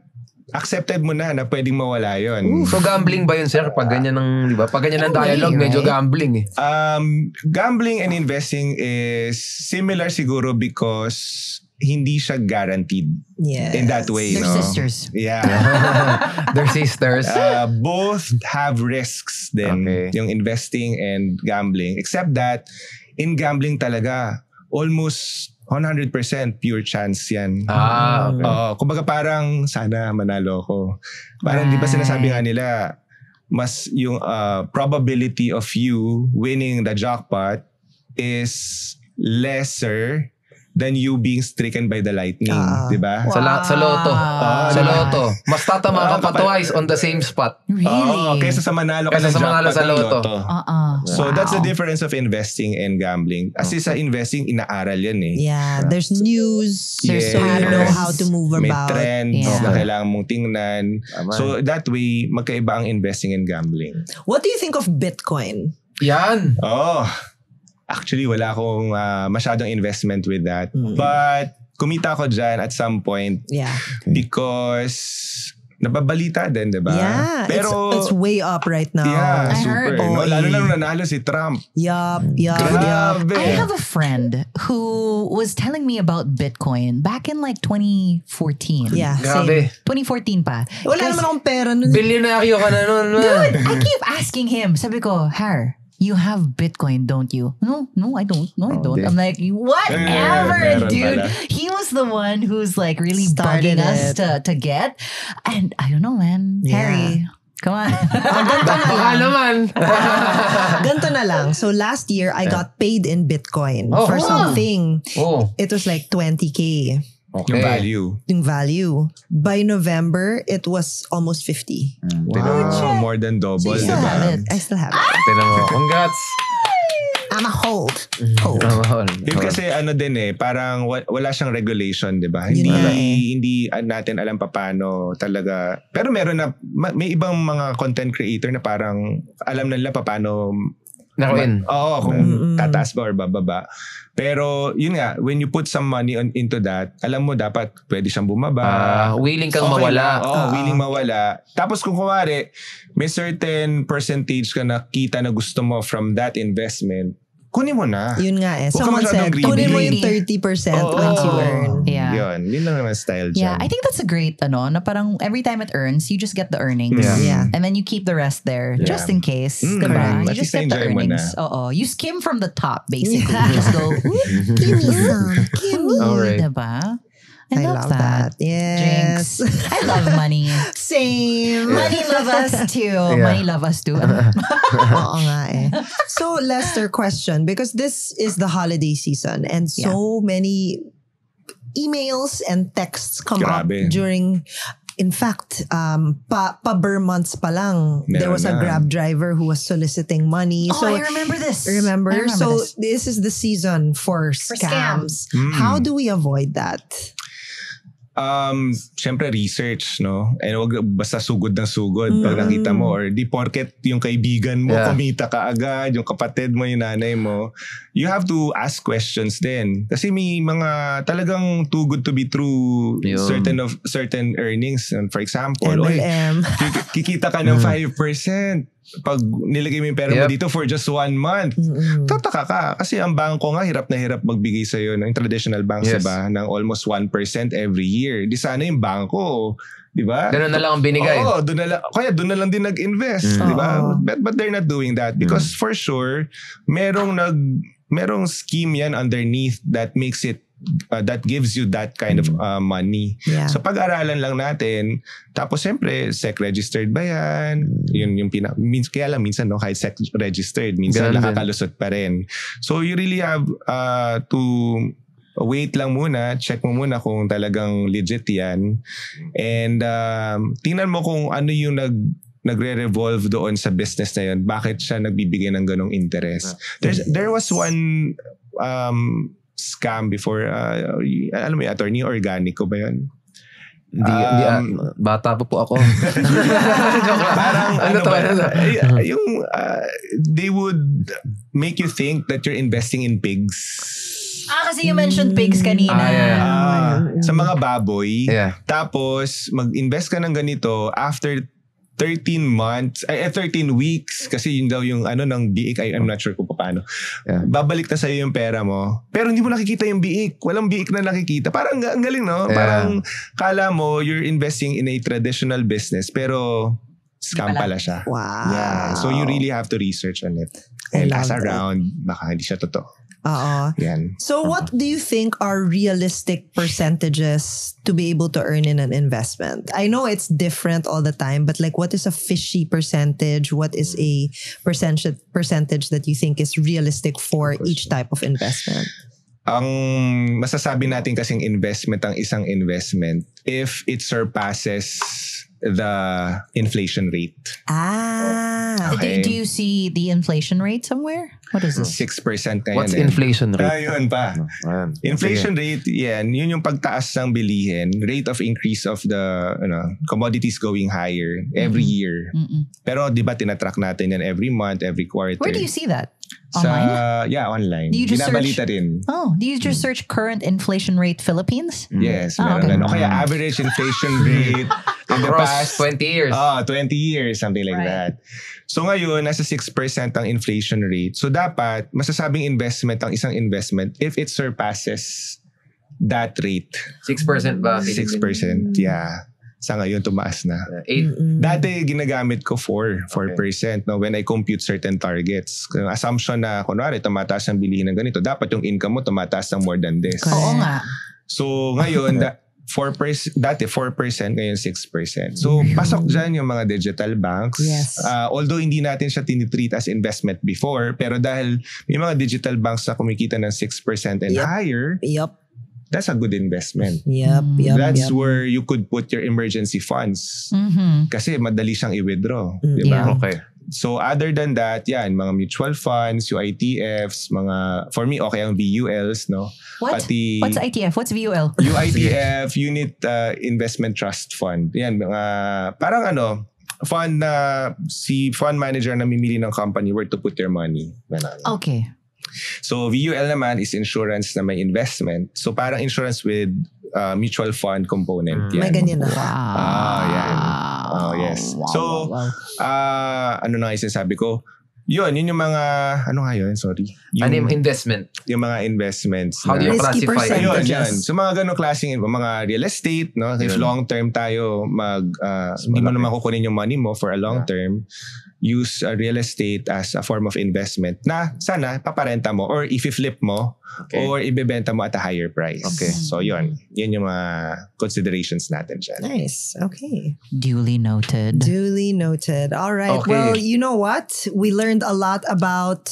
accepted mo na pwedeng mawala yun. So gambling ba yun, sir? Pag ganyan ng, di ba? Pag ganyan ng dialogue, medyo gambling eh. Gambling and investing is similar siguro because hindi siya guaranteed Yes. in that way. They're no? sisters. Yeah. They're sisters. Both have risks din, Okay. yung investing and gambling. Except that, in gambling talaga, almost 100% pure chance yan. Okay. Kumbaga parang sana manalo ko. Parang di ba sinasabi nga nila, mas yung probability of you winning the jackpot is lesser than you being stricken by the lightning. Di ba? Sa loto. Sa loto. Mas tatama ka pa twice on the same spot. Really? Kaysa sa manalo ka Kaysa sa sa manalo jackpot sa ng loto. loto. So that's the difference of investing and gambling. Kasi sa investing, inaaral yan eh. Yeah, there's news. Yes. So you know how to move May about. trends Yeah. na kailangan mong tingnan. So that way, magkaiba ang investing and gambling. What do you think of Bitcoin? Yan. Actually, wala akong masyadong investment with that. But kumita ako dyan at some point Yeah. because nababalita din, di ba? Yeah, Pero, it's way up right now. yeah, I super. heard. No? Lalo na nung nanalo si Trump. Yup. Grabe. I have a friend who was telling me about Bitcoin back in like 2014. Yeah, Grabe. same. 2014 pa. Wala Kasi- naman akong pera nun. Bilyonaryo ka na nun. Dude, I keep asking him. Sabi ko, Har, you have Bitcoin, don't you? No, I don't. No, I don't. di. I'm like, whatever, meron dude. pala. He was the one who's like really Started bugging us it. to get. And I don't know, man. Harry, come on. Baka naman. Ganto na lang. So last year, I got paid in Bitcoin Oh, for wow. something. Oh. It was like 20K Yung value. yung value. By November, it was almost 50. More than double, I di still have ba? it. I still have it. Tinan mo. Congrats. I'm a hold. Yung kasi ano din eh, parang wala siyang regulation, di ba? Yun nga eh. Hindi natin alam paano talaga. Pero meron na, may ibang mga content creator na parang alam na nila paano Laruin. Oo, kung tataas ba or bababa. Pero yun nga, when you put some money into that, alam mo dapat pwede siyang bumaba. Willing kang mawala. Willing mawala. Tapos kung kumari, may certain percentage ka na kita na gusto mo from that investment, kunin mo na. Yun nga eh. Huwag ka Someone masyadong said, greedy. kunin mo yung 30% once you earn. Yeah. Yun lang naman style Yeah, dyan. I think that's a great, na parang every time it earns, you just get the earnings. Yeah. And then you keep the rest there, just in case. Diba? correct. You At just least get the enjoy mo earnings. na. Oo. You skim from the top, basically. You just go, Give me some. Give me. Alright. diba? I love that. that. Yes. Jinx. I love money. Same. Money love us too. Money love us too. Oo nga eh. So, Lester, question. Because this is the holiday season and so many emails and texts come Grabe. up during... In fact, pa-ber months pa lang, there was a Meron na. Grab driver who was soliciting money. Oh, I remember this. Remember? I remember So, this. this is the season for scams. How do we avoid that? Siyempre research, no? And wag basta sugod ng sugod pag nakita mo. Or di porket yung kaibigan mo, kumita ka agad, yung kapatid mo, yung nanay mo. You have to ask questions din. Kasi may mga talagang too good to be true certain earnings. And for example, MLM. Kikita ka ng 5%. Pag nilagay mo yung pera mo dito for just 1 month, tataka ka. Kasi ang bangko nga, hirap na hirap magbigay sa'yo ng traditional banks, diba? Ng almost 1% every year. Di sana yung bangko, di ba? Ganun na lang ang binigay. Oo, kaya doon na lang din nag-invest, di ba? But they're not doing that because for sure, merong scheme yan underneath that makes it that gives you that kind of money. Yeah. So pag-aralan lang natin, tapos siyempre, SEC-registered ba yan? Yun yung kaya lang minsan, no, kahit SEC-registered, minsan Ganun nakakalusot pa rin. So you really have to wait lang muna, check mo muna kung talagang legit yan. And tingnan mo kung ano yung nagre-revolve doon sa business na yun. Bakit siya nagbibigay ng ganong interest? There was one scam before, alam mo yung attorney organico ba yun? Bata pa po ako. Parang ano ba? Yung they would make you think that you're investing in pigs. Kasi you mentioned pigs kanina. Sa mga baboy. Yeah. Tapos mag-invest ka ng ganito after 13 weeks kasi yun daw yung ng biik. I'm not sure kung paano. Yeah. Babalik na sa'yo yung pera mo. Pero hindi mo nakikita yung biik. Walang biik na nakikita. Parang ang galing, no? Yeah. Parang kala mo you're investing in a traditional business pero scam pala siya. Wow. Yeah. So you really have to research on it. And ask around. Baka hindi siya totoo. Yan. So what do you think are realistic percentages to be able to earn in an investment? I know it's different all the time, but like what is a fishy percentage? What is a percentage that you think is realistic for each type of investment? Ang masasabi natin kasing investment ang isang investment if it surpasses the inflation rate. Okay. Do you see the inflation rate somewhere? What is this? 6% ngayon. What's inflation rate? Yun pa. Inflation rate, yun yung pagtaas ng bilihin, rate of increase of the commodities going higher every year. Pero di ba tinatrack natin yan every month, every quarter. Where do you see that? Online? Online. Do you just Binabalita rin. Do you just search current inflation rate Philippines? Yes, meron ganun. O kaya average inflation rate in the past 20 years. 20 years, something like that. So ngayon, nasa 6% ang inflation rate. So dapat, masasabing investment ang isang investment if it surpasses that rate. 6% ba? 6%, yeah. Sa ngayon, tumaas na. 8. Dati, ginagamit ko 4% no, when I compute certain targets. Assumption na, kunwari, tumataas ang bilihin ng ganito, dapat yung income mo tumataas ng more than this. Oo nga. So ngayon, 4%, dati 4%, ngayon 6%. So pasok dyan yung mga digital banks. Yes. Although hindi natin siya tinitreat as investment before, pero dahil may mga digital banks na kumikita ng 6% and higher, that's a good investment. That's where you could put your emergency funds. Kasi madali siyang i-withdraw. Diba? Okay. So other than that, yan, mga mutual funds, UITFs, for me, okay ang VULs, no? What? What's ITF? What's VUL? UITF, Unit Investment Trust Fund. Yan, parang fund na si fund manager na namimili ng company where to put their money. Ganun. Okay. So VUL naman is insurance na may investment. So parang insurance with mutual fund component. Yan. May ganyan na. Yan. Oh, yes. So, ano na yung sinasabi ko? Yun yung mga, ano nga yun? Sorry. Yung investment. Yung mga investments. How do you Risky classify it? percentages. So mga ganong klaseng mga real estate, no? If long term tayo, hindi mo naman kukunin yung money mo for a long term, use real estate as a form of investment na sana paparenta mo or if-flip mo or ibebenta mo at a higher price. Okay. So yun yung mga considerations natin dyan. Nice. Okay. Duly noted. Duly noted. All right. Okay. Well, you know what? We learned a lot about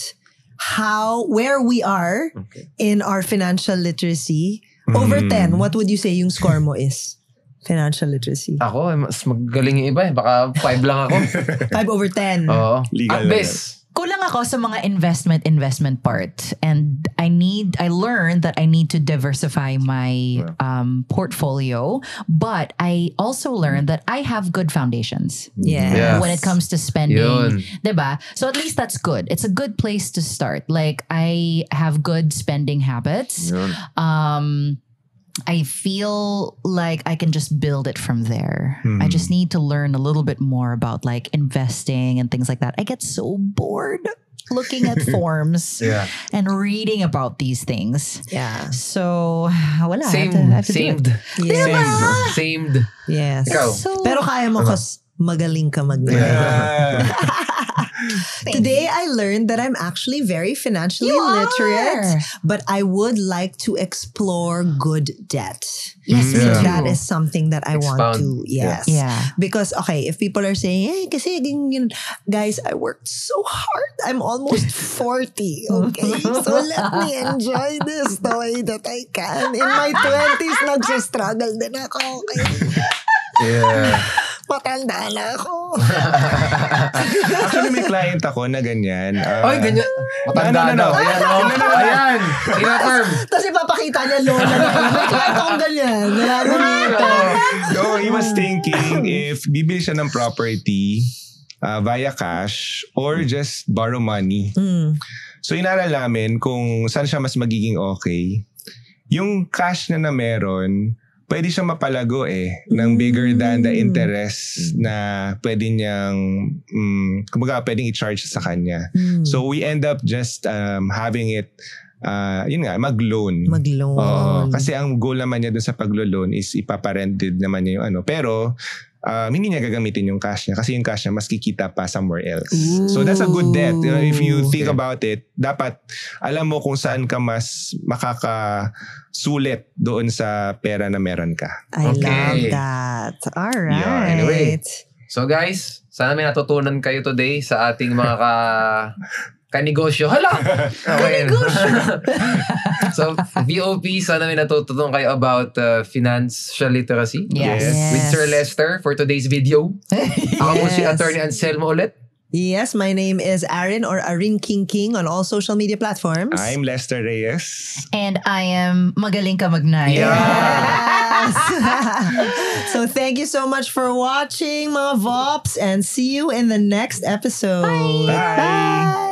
where we are in our financial literacy. Over 10, what would you say yung score mo is? Financial literacy. Ako, mas magaling yung iba eh. Baka 5 lang ako. 5 over 10. Oo. Legal At lang best. Kulang ako sa mga investment part. And I learned that I need to diversify my portfolio. But I also learned that I have good foundations. Yes. When it comes to spending. Yun. Diba? So at least that's good. It's a good place to start. Like, I have good spending habits. I feel like I can just build it from there. I just need to learn a little bit more about like investing and things like that. I get so bored looking at forms and reading about these things. Yeah. So, wala. I have to do Samed. it. Yes. Samed. Yes. Ikaw. So, Pero kaya mo kasi magaling ka Today, I learned that I'm actually very financially literate, but I would like to explore good debt. Yes, me too. That is something that I want Expound. to, yes. Yeah. Because, okay, if people are saying, kasi, guys, I worked so hard. I'm almost 40, okay? So let me enjoy this the way that I can. In my 20s, nagsastruggle din ako, okay? Yeah. Matanda na ako. Actually, may client ako na ganyan. Oy, ganyan. Matanda daw. Ayan, Ayan. Confirm. Tapos ipapakita niya lola na. May client akong ganyan. So, he was thinking if bibili siya ng property via cash or just borrow money. So, inaral namin kung saan siya mas magiging okay. Yung cash na meron, pwede siya mapalago ng bigger than the interest na pwede niyang kumbaga pwedeng i-charge sa kanya. So we end up just having it mag-loan. Mag-loan. Kasi ang goal naman niya dun sa paglo-loan is ipaparented naman niya yung pero hindi niya gagamitin yung cash niya kasi yung cash niya mas kikita pa somewhere else. So that's a good debt. If you think about it, dapat alam mo kung saan ka mas makakasulit doon sa pera na meron ka. I love that. All right. Yeah, anyway. So guys, sana may natutunan kayo today sa ating mga kanegosyo. Hala! Kanegosyo! So, VOP, sana may natutunan kayo about financial literacy. Yes. With Sir Lester for today's video. Ako po si Attorney Anselmo ulit. Yes, my name is Aaron or Arin King King on all social media platforms. I'm Lester Reyes. And I am Magaling Ka Magnay. Yes. So thank you so much for watching, mga Vops, and see you in the next episode. Bye.